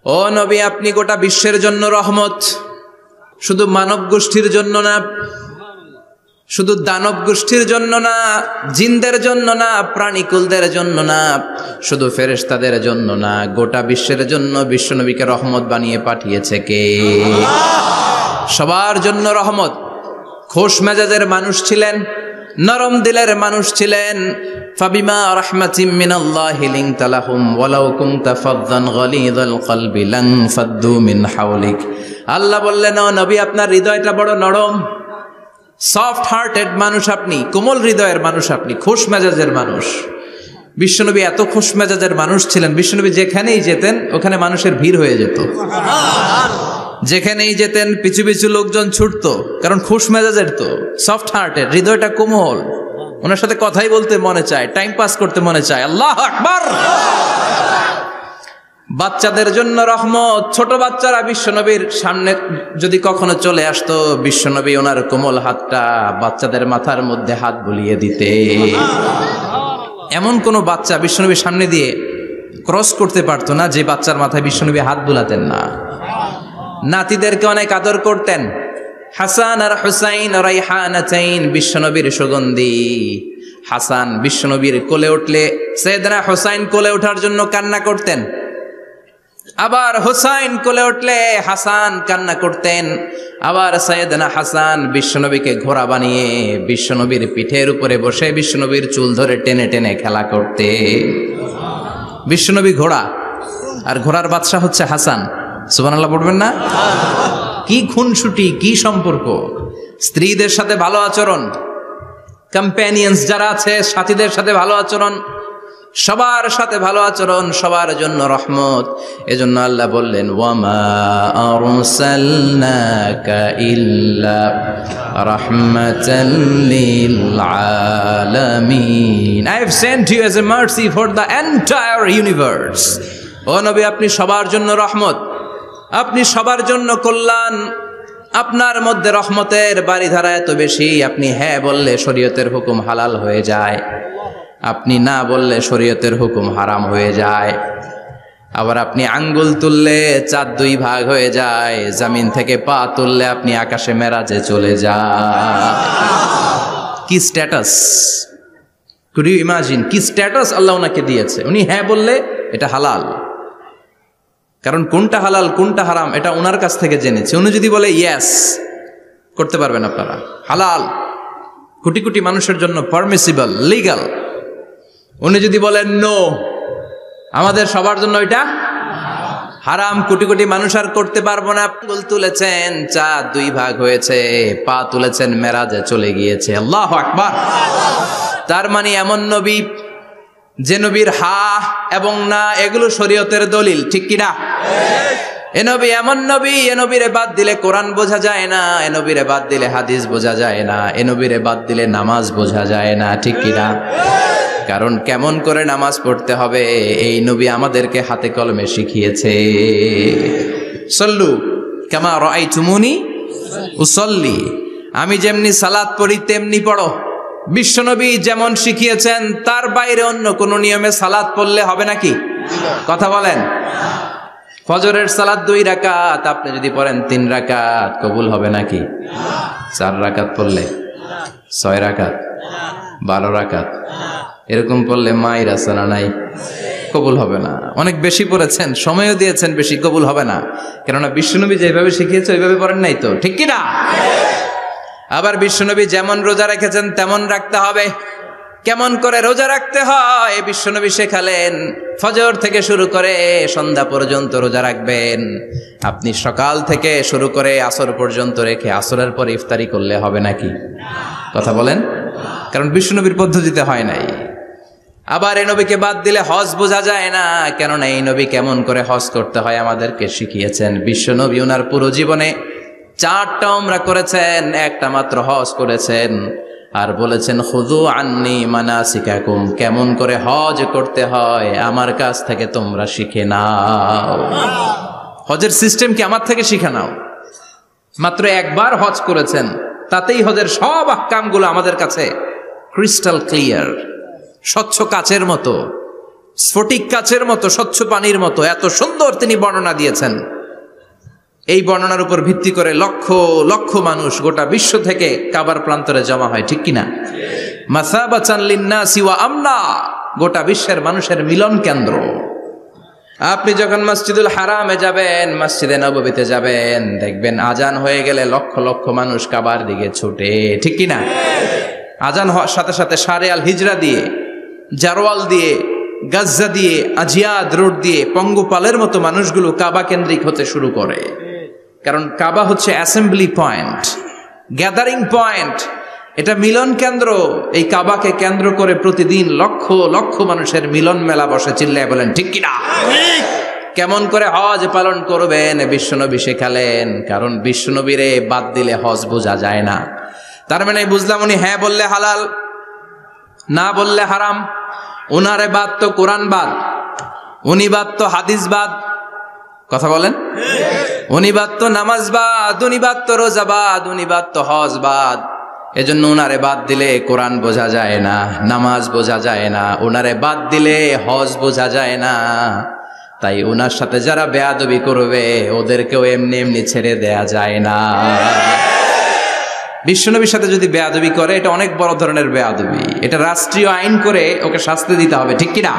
ও নবী, আপনি গোটা বিশ্বের জন্য রহমত, শুধু মানব গোষ্ঠীর জন্য না, শুধু দানব গোষ্ঠীর জন্য না, জিনদের জন্য না, প্রাণীকুলদের জন্য না, শুধু ফেরেশতাদের জন্য না, গোটা বিশ্বের জন্য বিশ্বনবীকে রহমত বানিয়ে পাঠিয়েছে কে? সবার জন্য রহমত। খোশ মেজাজের মানুষ ছিলেন, নরম দিলের মানুষ ছিলেন। ফাবিমা রাহমাতিম মিনাল্লাহি লিনতা লাহুম ওয়ালাউ কুনতা ফাযযান গালিযাল কলবি লান ফাদ্দু মিন হাওলিক। আল্লাহ বললেন, ও নবী, আপনার হৃদয়টা বড় নরম, সফট হার্টেড মানুষ আপনি, কোমল হৃদয়ের মানুষ আপনি, খোশ মেজাজের মানুষ। বিশ্বনবী এত খোশ মেজাজের মানুষ ছিলেন, বিশ্বনবী যেখানেই যেতেন ওখানে মানুষের ভিড় হয়ে যেত। যেখানেই যেতেন পিছু পিছু লোকজন ছুটতো, কারণ খোশ মেজাজের তো, সফট হার্টেড, হৃদয়টা কোমল, ওনার সাথে কথাই বলতে মনে চায়, টাইম পাস করতে মনে চায়। আল্লাহু আকবার। বাচ্চাদের জন্য রহমত। ছোট বাচ্চারা বিশ্বনবীর সামনে যদি কখনো চলে আসতো, বিশ্বনবী ওনার কোমল হাতটা বাচ্চাদের মাথার মধ্যে হাত বুলিয়ে দিতে। এমন কোন বাচ্চা বিশ্বনবীর সামনে দিয়ে ক্রস করতে পারতো না যে বাচ্চার মাথায় বিশ্বনবী হাত বুলাতেন না। নাতিদেরকে অনেক আদর করতেন। হাসান আর হুসাইন রাইহানাতাইন, বিশ্বনবীর সুগন্ধি। হাসান বিশ্বনবীর কোলে উঠলে সাইয়েদনা হুসাইন কোলে ওঠার জন্য কান্না করতেন, আবার হুসাইন কোলে উঠলে হাসান কান্না করতেন। আবার সাইয়েদনা হাসান বিশ্বনবীকে ঘোড়া বানিয়ে বিশ্বনবীর পিঠের উপরে বসে বিশ্বনবীর চুল ধরে টেনে টেনে খেলা করতে। বিশ্বনবী ঘোড়া, আর ঘোড়ার বাদশা হচ্ছে হাসান। সুবহানাল্লাহ পড়বেন না? কি খুনসুটি, কি সম্পর্ক! স্ত্রীদের সাথে ভালো আচরণ, কম্প্যানিয়ন্স যারা আছে সাথীদের সাথে ভালো আচরণ, সবার সাথে ভালো আচরণ, সবার জন্য রহমত। এজন্য আল্লাহ বললেন, ওয়ামা আরসালনাকা ইল্লা রাহমাতাল লিল আলামিন। I have sent you as a mercy for the entire universe. ও নবী, আপনি সবার জন্য রহমত, আপনি সবার জন্য কল্যাণ। আপনার মধ্যে রহমতের বাড়িধারা এত বেশি, আপনি হ্যাঁ বললে শরীয়তের হুকুম হালাল হয়ে যায়, আপনি না বললে শরীয়তের হুকুম হারাম হয়ে যায়। আবার আপনি আঙ্গুল তুললে চাঁদ দুই ভাগ হয়ে যায়, জমিন থেকে পা তুললে আপনি আকাশে মেরাজে চলে যান। কি স্ট্যাটাস! কুড ইউ ইমাজিন কি স্ট্যাটাস আল্লাহ ওনাকে দিয়েছে? উনি হ্যাঁ বললে এটা হালাল, কারণ কোনটা হালাল কোনটা হারাম এটা ওনার কাছ থেকে জেনেছে। উনি যদি বলে ইয়েস, করতে পারবেন আপনারা, হালাল, কোটি কোটি মানুষের জন্য পারমিসিবল, লিগ্যাল। উনি যদি বলেন নো, আমাদের সবার জন্য এটা হারাম, কোটি কোটি মানুষ আর করতে পারবো না। আঙ্গুল তুলেছেন, চাঁদ দুই ভাগ হয়েছে, পা তুলেছেন, মেরাজে চলে গিয়েছে। আল্লাহু আকবার। তার মানে এমন নবী যে নবীর হা এবং না এগুলো শরীয়তের দলিল, ঠিক কিনা? এ নবী এমন নবী, এ নবীরে বাদ দিলে কোরআন বোঝা যায় না, এ নবীরে বাদ দিলে হাদিস বোঝা যায় না, এ নবীরে বাদ দিলে নামাজ বোঝা যায় না, ঠিক কিনা? কারণ কেমন করে নামাজ পড়তে হবে এই নবী আমাদেরকে হাতে কলমে শিখিয়েছে। সল্লু কামা রাআইতুমুনি উসাল্লি, আমি যেমনি সালাত পড়ি তেমনি পড়ো। বিশ্বনবী যেমন শিখিয়েছেন তার বাইরে অন্য কোন নিয়মে সালাত পড়লে হবে নাকি? কথা বলেন। ফজরের সালাত 2 রাকাত, আপনি যদি পড়েন 3 রাকাত, কবুল হবে নাকি? 4 রাকাত পড়লে, 6 রাকাত, 12 রাকাত এরকম পড়লে মায়ের আসানা নাই, কবুল হবে না। অনেক বেশি পড়েছেন, সময়ও দিয়েছেন বেশি, কবুল হবে না। কেননা বিশ্বনবী যেভাবে শিখিয়েছে ওইভাবে পড়েন নাই তো, ঠিক কিনা? আবার বিশ্বনবী যেমন রোজা রেখেছেন তেমন রাখতে হবে। কেমন করে রোজা রাখতে হয় বিশ্বনবী শেখালেন। ফজর থেকে শুরু করে সন্ধ্যা পর্যন্ত রোজা রাখবেন। আপনি সকাল থেকে শুরু করে আসর পর্যন্ত রেখে আসরের পর ইফতারি করলে হবে নাকি? কথা বলেন। কারণ বিশ্বনবীর পদ্ধতিতে হয় নাই। আবার এই নবীকে বাদ দিলে হজ বোঝা যায় না, কেননা এই নবী কেমন করে হজ করতে হয় আমাদেরকে শিখিয়েছেন। বিশ্বনবী ওনার পুরো জীবনে 4টা উমরা করেছেন, একটা মাত্র হজ করেছেন। আর বলেছেন খুযু আন্নী মানাসিকাকুম, কেমন করে হজ করতে হয় আমার কাছ থেকে তোমরা শিখে নাও। হজের সিস্টেম কি আমার থেকে শিখে নাও। মাত্র একবার হজ করেছেন, তাতেই হজের সব আহকামগুলো আমাদের কাছে ক্রিস্টাল ক্লিয়ার, স্বচ্ছ কাচের মতো। স্ফটিক কাচের মতো, স্বচ্ছ পানির মতো, এত সুন্দর তিনি বর্ণনা দিয়েছেন। এই বর্ণনার উপর ভিত্তি করে লক্ষ লক্ষ মানুষ গোটা বিশ্ব থেকে কাবার প্রান্তরে জমা হয়, ঠিক কিনা? মাসাবাতান লিন্নাসি ওয়া আমনা, গোটা বিশ্বের মানুষের মিলন কেন্দ্র। আপনি যখন মসজিদুল হারামে যাবেন, মসজিদে নববীতে যাবেন, দেখবেন আজান হয়ে গেলে লক্ষ লক্ষ মানুষ কাবার দিকে ছুটে, ঠিক কিনা? আজান হওয়ার সাথে সাথে শারে আল হিজরা দিয়ে, জারওয়াল দিয়ে, গাজ্জা দিয়ে, আজিয়াদ রোড দিয়ে পঙ্গপালের মতো মানুষগুলো কাবা কেন্দ্রিক হতে শুরু করে। কারণ কাবা হচ্ছে অ্যাসেম্বলি পয়েন্ট, গ্যাদারিং পয়েন্ট, এটা মিলন কেন্দ্র। এই কাবাকে কেন্দ্র করে প্রতিদিন লক্ষ লক্ষ মানুষের মিলন মেলা বসে। চিল্লায় বলেন ঠিক কিনা? কেমন করে হজ পালন করবেন বিশ্বনবী শেখালেন, কারণ বিশ্বনবীরে বাদ দিলে হজ বোঝা যায় না। তার মানে বুঝলাম উনি হ্যাঁ বললে হালাল, না বললে হারাম। উনারে বাদ তো কোরআন বাদ, উনি বাদ তো হাদিস বাদ, কথা বলেন। উনি বাদ তো নামাজ বাদ, উনি বাদ তো রোজা বাদ, উনি বাদ তো হজ বাদ। এজন্য উনারে বাদ দিলে কোরআন বোঝা যায় না, নামাজ বোঝা যায় না, উনারে বাদ দিলে হজ বোঝা যায় না। তাই উনার সাথে যারা বেয়াদবি করবে ওদেরকেও এমনি এমনি ছেড়ে দেয়া যায় না। বিশ্বনবীর সাথে যদি বেয়াদবি করে এটা অনেক বড় ধরনের বেয়াদবি, এটা রাষ্ট্রীয় আইন করে ওকে শাস্তি দিতে হবে, ঠিক কিনা?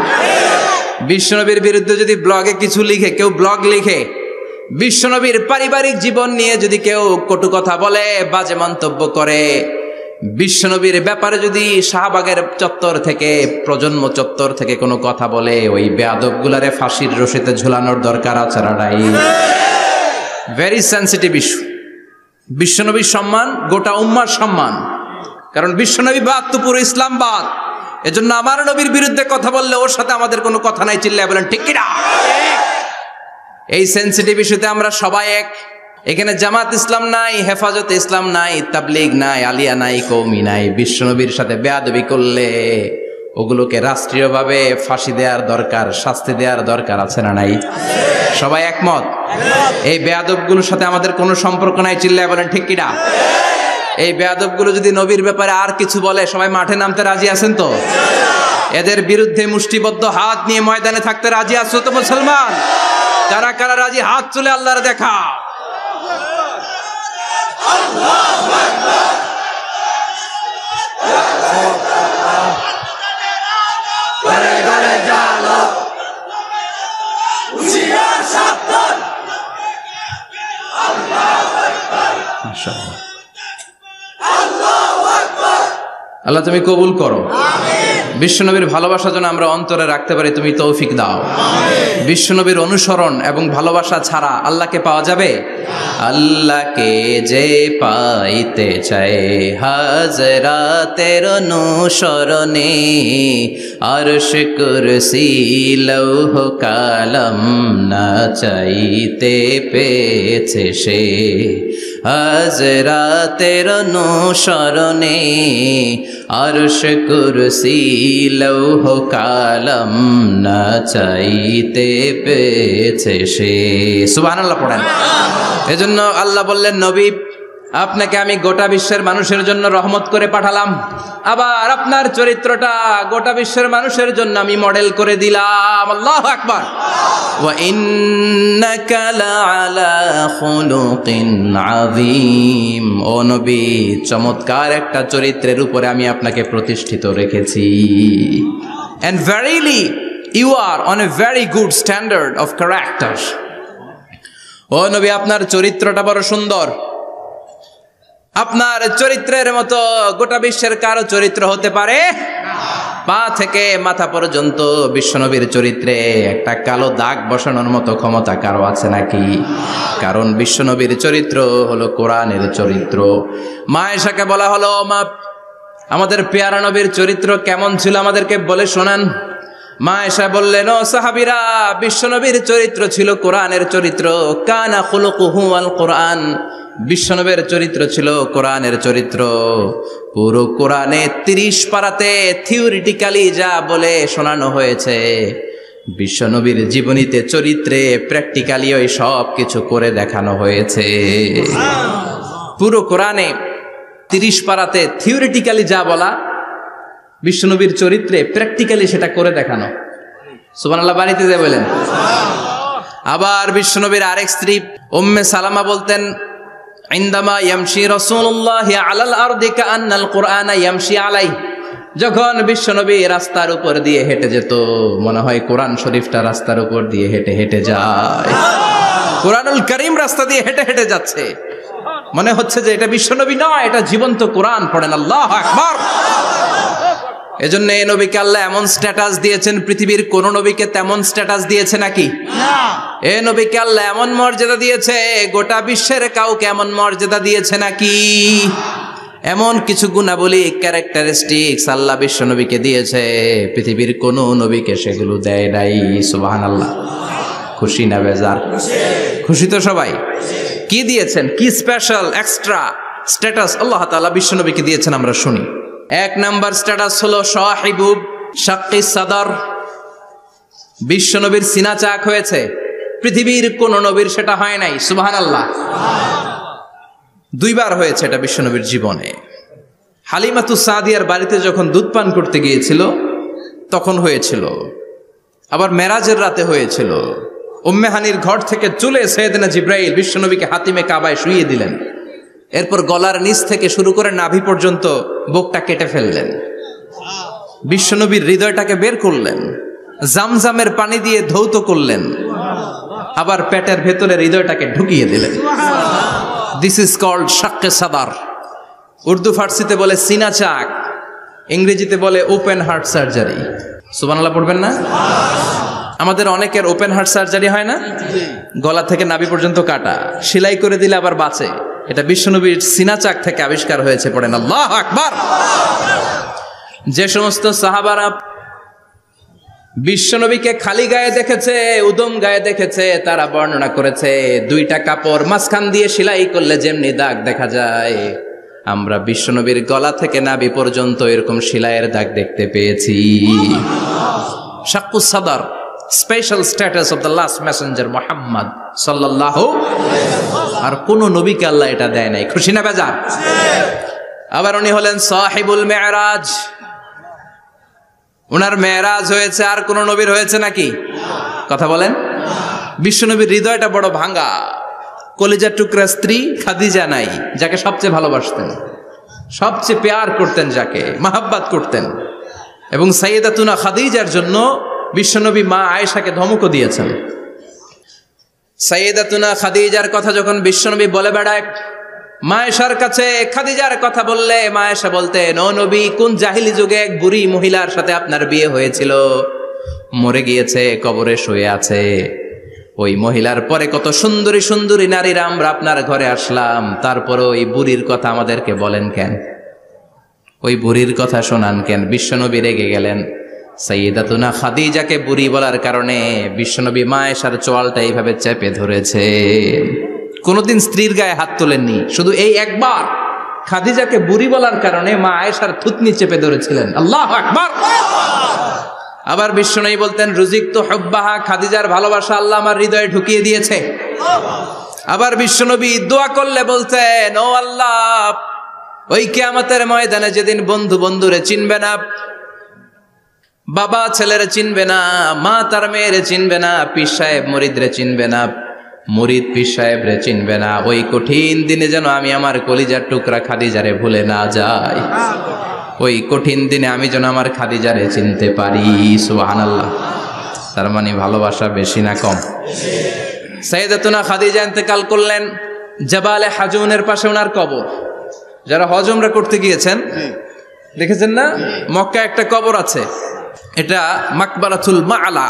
বিশ্বনবীর বিরুদ্ধে যদি ব্লগে কিছু লিখে, কেউ ব্লগ লিখে, বিশ্বনবীর পারিবারিক জীবন নিয়ে যদি কেউ কটু কথা বলে, বাজে মন্তব্য করে, বিশ্বনবীর ব্যাপারে যদি শাহবাগের চত্বর থেকে, প্রজন্ম চত্বর থেকে কোনো কথা বলে, ওই বেয়াদবগুলারে ফাঁসির রশিতে ঝুলানোর দরকার আছে না নাই? Very sensitive issue. বিশ্বনবীর সম্মান গোটা উম্মার সম্মান, কারণ বিশ্বনবী বাদ তো পুরো ইসলাম বাদ। এজন্য আমার নবীর বিরুদ্ধে কথা বললে ওর সাথে আমাদের কোনো কথা নাই। চিল্লায় বলেন ঠিক কিনা? এই সেন্সিটিভ ইস্যুতে আমরা সবাই এক। এখানে জামাত ইসলাম নাই, হেফাজতে ইসলাম নাই, তাবলীগ নাই, আলিয়া নাই, কওমি নাই। বিশ্বনবীর সাথে বেয়াদবি করলে ওগুলোকে রাষ্ট্রীয়ভাবে ফাঁসি দেওয়ার দরকার, শাস্তি দেওয়ার দরকার আছে না নাই? সবাই একমত? এই বেয়াদবগুলোর সাথে আমাদের কোনো সম্পর্ক নাই। চিল্লায় বলেন ঠিক কিনা? এই বেয়াদবগুলো যদি নবীর ব্যাপারে আর কিছু বলে সবাই মাঠে নামতে রাজি আছেন তো? এদের বিরুদ্ধে মুষ্টিবদ্ধ হাত নিয়ে ময়দানে থাকতে রাজি আছো তো মুসলমান? কারা কারা রাজি হাত তুলে আল্লাহর দেখা। আল্লাহু আকবার। ঘরে ঘরে জালো উজিয়ার সাবধান। আল্লাহু আকবার। মাশাআল্লাহ। আল্লাহু আকবার। আল্লাহ তুমি কবুল করো। আমিন। বিশ্বনবীর ভালোবাসা যেন আমরা অন্তরে রাখতে পারি, তুমি তৌফিক দাও। আমিন। বিশ্বনবীর অনুসরণ এবং ভালোবাসা ছাড়া আল্লাহকে পাওয়া যাবে? আল্লাহকে যে পাইতে চায় হাজরাতের অনুসরণে, আরশ কুরসি লৌহ কালাম না চাইতে পেয়েছে সে। হাজরাতের অনুসরণে, আরশ কুরসি লৌহ কালাম না চাইতে পেয়েছে সে। সুবহানাল্লাহ পড়েন। এজন্য আল্লাহ বললেন, নবী আপনাকে আমি গোটা বিশ্বের মানুষের জন্য রহমত করে পাঠালাম, আবার আপনার চরিত্রটা গোটা বিশ্বের মানুষের জন্য আমি মডেল করে দিলাম। আল্লাহু আকবার। ওয়া ইন্নাকা লাআলা খুলুকিন আযীম। ও নবী, চমৎকার একটা চরিত্রের উপরে আমি আপনাকে প্রতিষ্ঠিত রেখেছি। And verily you are on a very good standard of character. ও নবী, আপনার চরিত্রটা বড় সুন্দর। আপনার চরিত্রের মতো গোটা বিশ্বের কারো চরিত্র হতে পারে? পা থেকে মাথা পর্যন্ত বিশ্বনবীর চরিত্রে একটা কালো দাগ বসানোর মতো ক্ষমতা কারো আছে নাকি? কারণ বিশ্বনবীর চরিত্র হলো কোরআনের চরিত্র। মা আয়েশাকে বলা হলো, মা আমাদের পেয়ারা নবীর চরিত্র কেমন ছিল আমাদেরকে বলে শোনান। মা আয়েশা বললেন, ও সাহাবীরা, বিশ্বনবীর চরিত্র ছিল কোরআনের চরিত্র। কানা খুলুকুহু আল কোরআন। বিশ্বনবীর চরিত্র ছিল কোরআনের চরিত্র। পুরো কোরআনে 30 পারাতে থিওরিটিক্যালি যা বলে শোনানো হয়েছে, বিশ্বনবীর জীবনীতে চরিত্রে প্র্যাকটিক্যালি ওই সব কিছু করে দেখানো হয়েছে। পুরো কোরআনে 30 পারাতে থিওরিটিক্যালি যা বলা, বিশ্বনবীর চরিত্রে প্র্যাকটিক্যালি সেটা করে দেখানো। সুবহানাল্লাহ বাড়িতে যে বলেন। আবার বিশ্বনবীর আরেক স্ত্রী উম্মে সালামা বলতেন, ইনদামা ইয়ামশি রাসূলুল্লাহি আলাল আরদি কাআন্নাল কুরআনা ইয়ামশি আলাইহি, যখন বিশ্বনবী রাস্তার উপর দিয়ে হেঁটে যেত মনে হয় কোরআন শরীফটা রাস্তার উপর দিয়ে হেঁটে হেঁটে যায়। কোরআনুল কারীম রাস্তা দিয়ে হেঁটে হেঁটে যাচ্ছে, মনে হচ্ছে যে এটা বিশ্বনবী নয়, এটা জীবন্ত কোরআন। পড়েন আল্লাহু আকবার। এজন্য এই নবীকে আল্লাহ এমন স্ট্যাটাস দিয়েছেন, পৃথিবীর কোন নবীকে তেমন স্ট্যাটাস দিয়েছে নাকি? এই নবীকে আল্লাহ এমন মর্যাদা দিয়েছে, গোটা বিশ্বের কাউকে এমন মর্যাদা দিয়েছে নাকি? এমন কিছু গুণাবলী, ক্যারেক্টারিস্টিক্স আল্লাহ বিশ্ব নবীকে দিয়েছে, পৃথিবীর কোন নবীকে সেগুলো দেয় নাই। সুবহানাল্লাহ। খুশি না বেজার? খুশি তো সবাই। কি দিয়েছেন, কি স্পেশাল এক্সট্রা স্ট্যাটাস আল্লাহ তাআলা বিশ্ব নবীকে দিয়েছেন আমরা শুনি। এক নাম্বার স্ট্যাটাস হলো সাহিবু শাক্কি সাদর। বিশ্ব নবীর সিনা চাক হয়েছে, পৃথিবীর কোন নবীর সেটা হয় নাই। সুবহানাল্লাহ। দুইবার হয়েছে এটা বিশ্ব নবীর জীবনে। হালিমাতু সাদিয়ার বাড়িতে যখন দুধ পান করতে গিয়েছিল তখন হয়েছিল, আবার মেরাজের রাতে হয়েছিল। উম্মে হানির ঘর থেকে চলে সাইয়েদনা জিব্রাইল বিশ্ব নবীকে হাতিমে কাবায় শুইয়ে দিলেন, এরপর গলার নিচ থেকে শুরু করে নাভি পর্যন্ত বুকটা কেটে ফেললেন, বিশ্বনবীর হৃদয়টাকে বের করলেন, জামজামের পানি দিয়ে ধৌত করলেন, আবার পেটের ভেতরে হৃদয়টাকে ঢুকিয়ে দিলেন। দিস ইজ কল্ড শাক্কে সাদার। উর্দু ফার্সিতে বলে সিনা চাক, ইংরেজিতে বলে ওপেন হার্ট সার্জারি। সুবহানাল্লাহ পড়বেন না? আমাদের অনেকের ওপেন হার্ট সার্জারি হয় না, গলা থেকে নাভি পর্যন্ত কাটা, সেলাই করে দিলে আবার বাঁচে। এটা বিশ্বনবীর সিনা চাক থেকে আবিষ্কার হয়েছে। পড়েন আল্লাহু আকবার। যে সমস্ত সাহাবারা বিশ্বনবীকে খালি গায়ে দেখেছে, উদম গায়ে দেখেছে, তারা বর্ণনা করেছে দুইটা কাপড় মাঝখান দিয়ে সেলাই করলে যেমনি দাগ দেখা যায়, আমরা বিশ্বনবীর গলা থেকে নাভি পর্যন্ত এরকম সেলাইয়ের দাগ দেখতে পেয়েছি। শাক্কুস সাদর, special status of the last Messenger Muhammad সাল্লাল্লাহু। আর কোন নবীকে আল্লাহ এটা দেয় নাই। খুশি না বেজার? আবার উনি হলেন সাহিবুল মেরাজ। উনার মেরাজ হয়েছে, আর কোন নবীর হয়েছে নাকি? কথা বলেন। বিশ্বনবীর হৃদয়টা বড় ভাঙা, কলিজার টুকরা স্ত্রী খাদিজা নাই, যাকে সবচেয়ে ভালোবাসতেন, সবচেয়ে প্যার করতেন, যাকে মাহাব্বাত করতেন। এবং সাইয়েদাতুনা খাদিজার জন্য বিশ্বনবী মা আয়েশাকে ধমকও দিয়েছেন। সাইয়েদাতুনা খাদিজার কথা যখন বিশ্বনবী বলে বেড়ায় মা আয়েশার কাছে, খাদিজার কথা বললে মা আয়েশা বলতেন, ও নবী, কোন জাহিলি যুগে এক বুড়ি মহিলার সাথে আপনার বিয়ে হয়েছিল, মরে গিয়েছে, কবরে শুয়ে আছে। ওই মহিলার পরে কত সুন্দরী সুন্দরী নারীরা আমরা আপনার ঘরে আসলাম, তারপরে ওই বুড়ির কথা আমাদেরকে বলেন কেন? ওই বুড়ির কথা শোনান কেন? বিশ্বনবী রেগে গেলেন। সাইয়েদাতুনা খাদিজাকে বুড়ি বলার কারণে বিশ্বনবী মা আয়েশার চোয়ালটা এইভাবে চেপে ধরেছে। কোনদিন স্ত্রীর গায়ে হাত তোলেননি, শুধু এই একবার খাদিজাকে বুড়ি বলার কারণে মা আয়েশার থুতনি চেপে ধরেছিলেন। আল্লাহু আকবার। আবার বিশ্বনবী বলতেন, রুজিকতু হুব্বাহা, খাদিজার ভালোবাসা আল্লাহ আমার হৃদয়ে ঢুকিয়ে দিয়েছে। আবার বিশ্বনবী দোয়া করলে বলতেন, ও আল্লাহ, ওই কিয়ামতের ময়দানে যেদিন বন্ধু বন্ধুরে চিনবে না, বাবা ছেলেরে চিনবে না, মা তার মেয়েরে চিনবে না, পীর সাহেব মুরিদরে চিনবে না, মুরিদ পীর সাহেবরে চিনবে না, ওই কঠিন দিনে যেন আমি আমার কলিজার টুকরা খাদিজারে ভুলে না যাই। ওই কঠিন দিনে আমি যেন আমার খাদিজারে চিনতে পারি। সুবহানাল্লাহ। তার মানে ভালোবাসা বেশি না কম? সাইয়েদাতুনা খাদিজা ইন্তেকাল করলেন, জাবালে হাজুনের পাশে ওনার কবর। যারা হজ উমরা করতে গিয়েছেন দেখেছেন না, মক্কা একটা কবর আছে, এটা মাকবারাতুল মা'লা।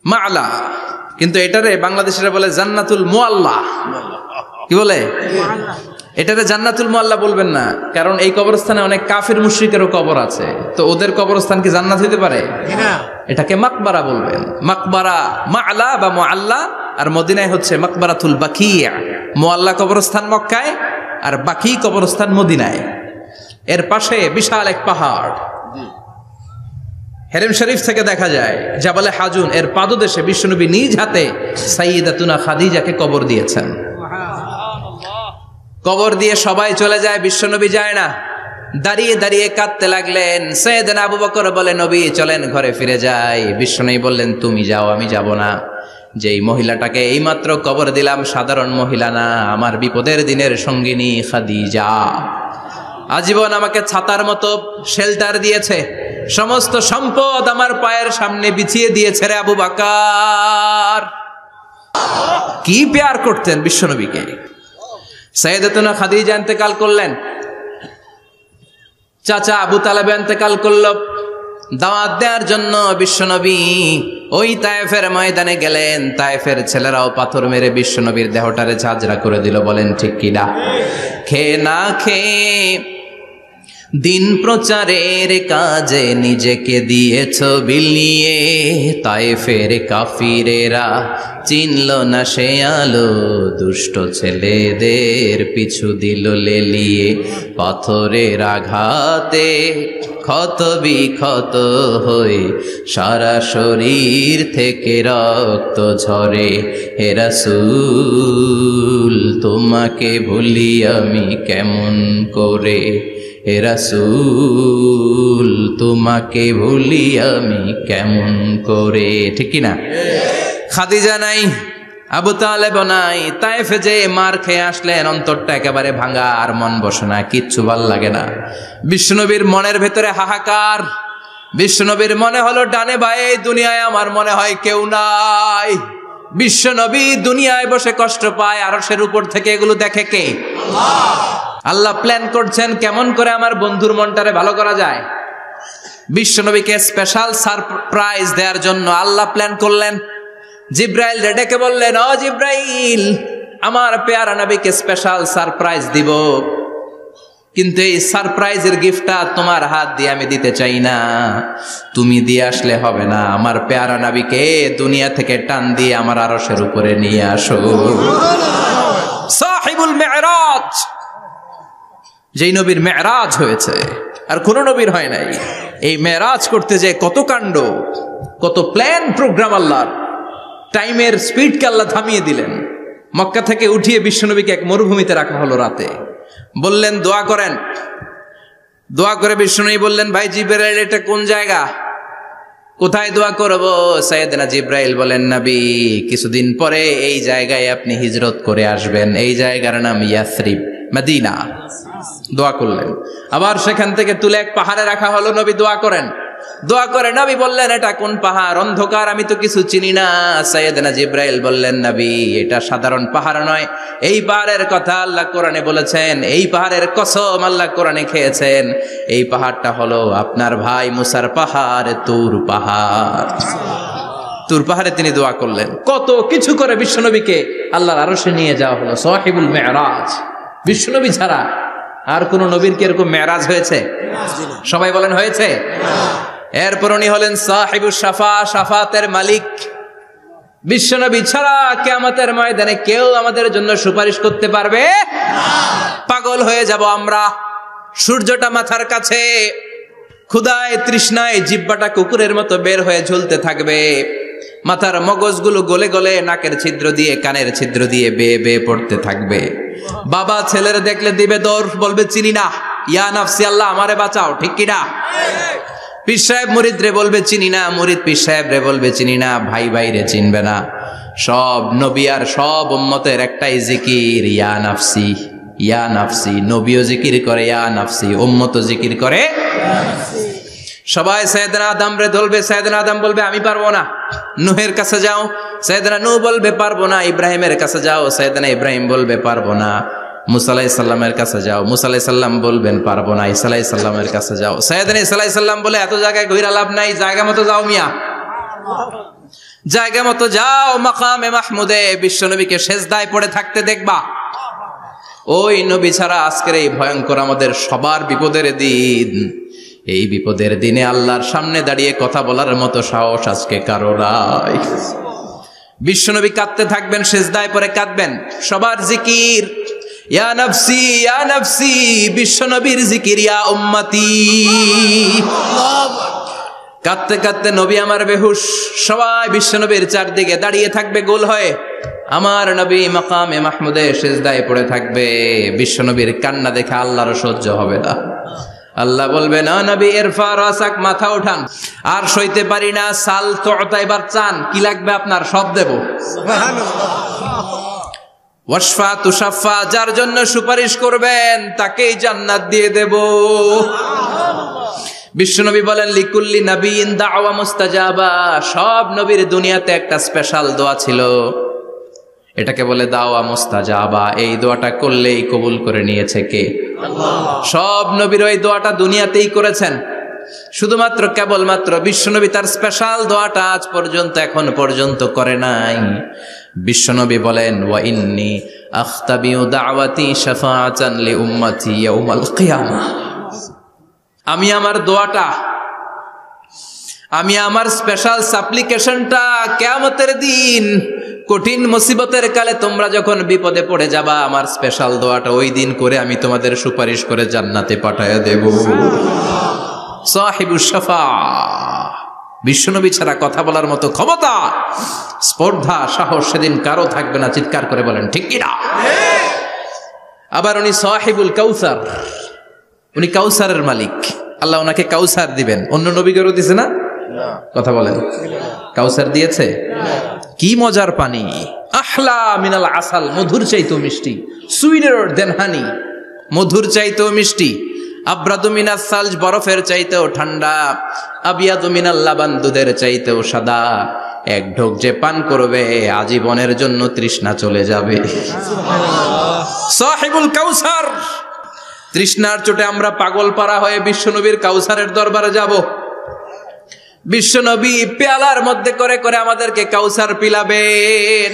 মা'লা, কিন্তু এটারে বাংলাদেশিরা বলে জান্নাতুল মুআল্লা। কি বলে? এটারে জান্নাতুল মুআল্লা বলবেন না, কারণ এই কবরস্থানে অনেক কাফির মুশরিকেরও কবর আছে, তো ওদের কবরস্থান কি জান্নাত হতে পারে? এটাকে মাকবারা বলবেন। মাকবারা মা'লা বা মুআল্লা, আর মদিনায় হচ্ছে মাকবারাতুল বাকিয়া। মুআল্লা কবরস্থান মক্কায়, আর বাকি কবরস্থান মদিনায়। এর পাশে বিশাল এক পাহাড়, হেরেম শরীফ থেকে দেখা যায় জাবালে হাজুন, এর পাদদেশে বিশ্বনবী নিজ হাতে সাইয়েদাতুনা খাদিজাকে কবর দিয়েছেন। কবর দিয়ে সবাই চলে যায়, বিশ্বনবী যায় না। দাঁড়িয়ে দাঁড়িয়ে কাঁদতে লাগলেন। সাইয়েদনা আবু বকর বলে, নবী চলেন ঘরে ফিরে যাই। বিশ্বনবী বললেন, তুমি যাও, আমি যাব না। যেই মহিলাটাকে এইমাত্র কবর দিলাম সাধারণ মহিলা না, আমার বিপদের দিনের সঙ্গিনী খাদিজা। আজীবন আমাকে ছাতার মতো শেল্টার দিয়েছে, সমস্ত সম্পদ আমার পায়ের সামনে বিছিয়ে দিয়েছে রে আবু বকর। কি প্যার করতেন বিশ্বনবীকে। সাইয়েদাতুনা খাদিজা ইন্তেকাল করলেন, চাচা আবু তালেব ইন্তেকাল করল। দাওয়াত দেওয়ার জন্য বিশ্বনবী ওই তায়েফের ময়দানে গেলেন। তায়েফের ছেলেরাও পাথর মেরে বিশ্বনবীর দেহটারে ঝাঁঝরা করে দিল। বলেন ঠিক কিনা? খেয়ে না খেয়ে দিন প্রচারের কাজে নিজেকে দিয়েছ বিলিয়ে। তায়েফের কাফিরেরা চিনল না সে আলো, দুষ্ট ছেলেদের পিছু দিল লেলিয়ে। পাথরের আঘাতে ক্ষত বিক্ষত হয়ে সারা শরীর থেকে রক্ত ঝরে। হে রাসূল তোমাকে ভুলি আমি কেমন করে, হে রাসূল তোমাকে ভুলি আমি কেমন করে। ঠিক কিনা? খাদিজা নাই, আবু তালেব নাই। তায়েফে যে মার খেয়ে আসলেন, অন্তরটা একেবারে ভাঙা, আর মন বসে না, কিচ্ছু ভাল লাগে না। বিশ্বনবীর মনের ভেতরে হাহাকার। বিশ্বনবীর মনে হলো ডানে বায়ে দুনিয়ায় আমার মনে হয় কেউ নাই। বিশ্বনবী দুনিয়ায় বসে কষ্ট পায়, আরশের উপর থেকে এগুলো দেখে কে? আল্লাহ প্ল্যান করছেন কেমন করে আমার বন্ধুর মনটারে ভালো করা যায়। বিশ্বনবীকে স্পেশাল সারপ্রাইজ দেওয়ার জন্য আল্লাহ প্ল্যান করলেন। জিব্রাইল ডেকে বললেন, ও জিব্রাইল, আমার পেয়ারা নবীকে স্পেশাল সারপ্রাইজ দিব, কিন্তু এই সারপ্রাইজের গিফটটা তোমার হাত দিয়ে আমি দিতে চাই না, তুমি দিয়ে আসলে হবে না। আমার পেয়ারা নবীকে দুনিয়া থেকে টান দিয়ে আমার আরশের উপরে নিয়ে আসো। সাহিবুল মেরাজ, যেই নবীর মেরাজ হয়েছে আর কোন নবীর হয় নাই। এই মেরাজ করতে যে কত কাণ্ড, কত প্ল্যান প্রোগ্রাম আল্লাহর। টাইমের স্পিডকে আল্লাহ থামিয়ে দিলেন। মক্কা থেকে উঠিয়ে বিশ্বনবীকে এক মরুভূমিতে রাখা হলো রাতে। বললেন দোয়া করেন। দোয়া করে বিশ্বনবী বললেন, ভাই জিবরাইল, এটা কোন জায়গা, কোথায় দোয়া করব? সাইয়েদনা জিবরাইল বলেন, নবী কিছুদিন পরে এই জায়গায় আপনি হিজরত করে আসবেন, এই জায়গার নাম ইয়াসরিব, মদিনা। দোয়া করলেন। আবার সেখান থেকে তুলে এক পাহাড়ে রাখা হলো। নবী দোয়া করেন। দোয়া করে নবী বললেন, এটা কোন পাহাড়? অন্ধকার, আমি তো কিছু চিনি না। সাইয়েদনা জিবরাইল বললেন, নবী এটা সাধারণ পাহাড় নয়, এই পাহাড়ের কথা আল্লাহ কোরআনে বলেছেন, এই পাহাড়ের কসম আল্লাহ কোরআনে খেয়েছেন। এই পাহাড়টা হলো আপনার ভাই মুসার পাহাড়, তুর পাহাড়। তুর পাহাড়ে তিনি দোয়া করলেন। কত কিছু করে বিশ্বনবীকে আল্লাহর আরশে নিয়ে যাওয়া হলো। সাহিবুল মেরাজ। বিশ্বনবী ছাড়া আর কোন নবীর কি এরকম মেরাজ হয়েছে? সবাই বলেন হয়েছে। এরপর উনি হলেন সাহিবুস শাফা, শাফাতের মালিক। বিশ্বনবী ছাড়া কিয়ামতের ময়দানে কেউ আমাদের জন্য সুপারিশ করতে পারবে না। পাগল হয়ে যাব আমরা। সূর্যটা মাথার কাছে, ক্ষুধায় তৃষ্ণায় জিহ্বাটা কুকুরের মতো বের হয়ে ঝুলতে থাকবে। মাথার মগজগুলো গলে গলে নাকের ছিদ্র দিয়ে, কানের ছিদ্র দিয়ে বেয়ে বেয়ে পড়তে থাকবে। বাবা ছেলের দেখলে দিবে দৌড়, বলবে চিনি না, ইয়া নাফসি, আল্লাহ আমারে বাঁচাও। ঠিক কিনা? পীর সাহেব মুরিদ রে বলবে চিনি না, মুরিদ পীর সাহেব রে বলবে চিনি না, ভাই ভাই রে চিনবে না। সব নবী আর সব উম্মতের একটাই জিকির, ইয়া নাফসি, ইয়া নাফসি। নবীও জিকির করে ইয়া নাফসি, উম্মতও জিকির করে ইয়া নাফসি। সবাই সাইয়েদনা আদম রে ধরবে, সাইয়েদনা আদম বলবে আমি পারবো না। নূহের কাছে যাও, সাইয়েদনা নূহ বলবে পারবো না। ইব্রাহিমের কাছে যাও, সাইয়েদনা ইব্রাহিম বলবে পারবো না। মুসা আলাইহিস সালামের কাছে যাও, মুসা আলাইহিস সালাম বলবেন পারবো না। ঈসা আলাইহিস সালামের কাছে যাও, সাইয়েদনা ঈসা আলাইহিস সালাম বলে এত জায়গায় ঘুরে লাভ নাই, জায়গা মতো যাও মিয়া, জায়গা মতো যাও। মাকামে মাহমুদে বিশ্বনবীকে সেজদায় পড়ে থাকতে দেখবা। ওই নবী ছাড়া আজকের এই ভয়ঙ্কর আমাদের সবার বিপদের দিন। এই বিপদের দিনে আল্লাহর সামনে দাঁড়িয়ে কথা বলার মতো সাহস আজকে কারো নাই। বিশ্বনবী কাঁদতে থাকবেন, সেজদায় পড়ে কাঁদবেন। সবার জিকির ইয়া নাফসি, ইয়া নাফসি। বিশ্বনবীর জিকির ইয়া উম্মতি। কাঁদতে কাঁদতে নবী আমার বেহুশ। সবাই বিশ্বনবীর চারদিকে দাঁড়িয়ে থাকবে গোল হয়ে। আমার নবী মাকামে মাহমুদে সেজদায় পড়ে থাকবে। বিশ্বনবীর কান্না দেখে আল্লাহর সহ্য হবে না। আল্লাহ বলবেন না নবী ইরফা রাসাক, মাথা ওঠান। আর সইতে পারি না, সাল তোতা, এবার চান, কি লাগবে আপনার সব দেব। ওয়াশফা তুশাফা, যার জন্য সুপারিশ করবেন তাকেই জান্নাত দিয়ে দেব। বিশ্বনবী বলেন লিকুল্লি নবিয়্যিন দাওয়া মুস্তাজাবা, সব নবীর দুনিয়াতে একটা স্পেশাল দোয়া ছিল, এটাকে বলে দাওয়া মুস্তাজাবা। এই দোয়াটা করলেই কবুল করে নিয়েছে কে? আল্লাহ। সব নবীর ওই দোয়াটা দুনিয়াতেই করেছেন, শুধুমাত্র কেবলমাত্র বিশ্বনবী তার স্পেশাল দোয়াটা আজ পর্যন্ত এখন পর্যন্ত করে নাই। বিশ্বনবী বলেন ওয়া ইন্নী আখতাবিউ দাওয়াতি শাফাআতান লি উম্মতি ইয়াউমাল কিয়ামাহ, আমি আমার দোয়াটা, আমি আমার স্পেশাল সাপ্লিকেশনটা কিয়ামতের দিন কঠিন মুসিবতের কালে তোমরা যখন বিপদে পড়ে যাবা, আমার স্পেশাল দোয়াটা ওই দিন করে আমি তোমাদের সুপারিশ করে জান্নাতে পাঠায়া দেব। সাহিবুশ শাফাআহ, বিশ্বনবী ছাড়া কথা বলার মতো ক্ষমতা, স্পর্ধা, সাহস সেদিন কারো থাকবে না। চিৎকার করে বলেন ঠিক কিনা? আবার উনি সাহিবুল কাউসার, উনি কাউসারের মালিক। আল্লাহ ওনাকে কাউসার দিবেন। অন্য নবীদেরও দিয়েছে না? কথা বলেন, কাউসার দিয়েছে। কি মজার পানি, আহলা মিনাল আসাল, মধুর চাইতেও মিষ্টি, সুইটার দেন হানি, মধুর চাইতেও মিষ্টি। আব্রাদু মিনাস সালজ, বরফের চাইতেও ঠান্ডা। আবিয়াদু মিনাল লাবান, দুধের চাইতেও সাদা। এক ঢোক যে পান করবে আজীবনের জন্য তৃষ্ণা চলে যাবে। সাহিবুল কাউসার, তৃষ্ণার চোটে আমরা পাগল পারা হয়ে বিশ্বনবীর কাউসারের দরবারে যাব। বিশ্বনবী পেয়ালার মধ্যে করে করে আমাদেরকে কাউসার পিলাবেন।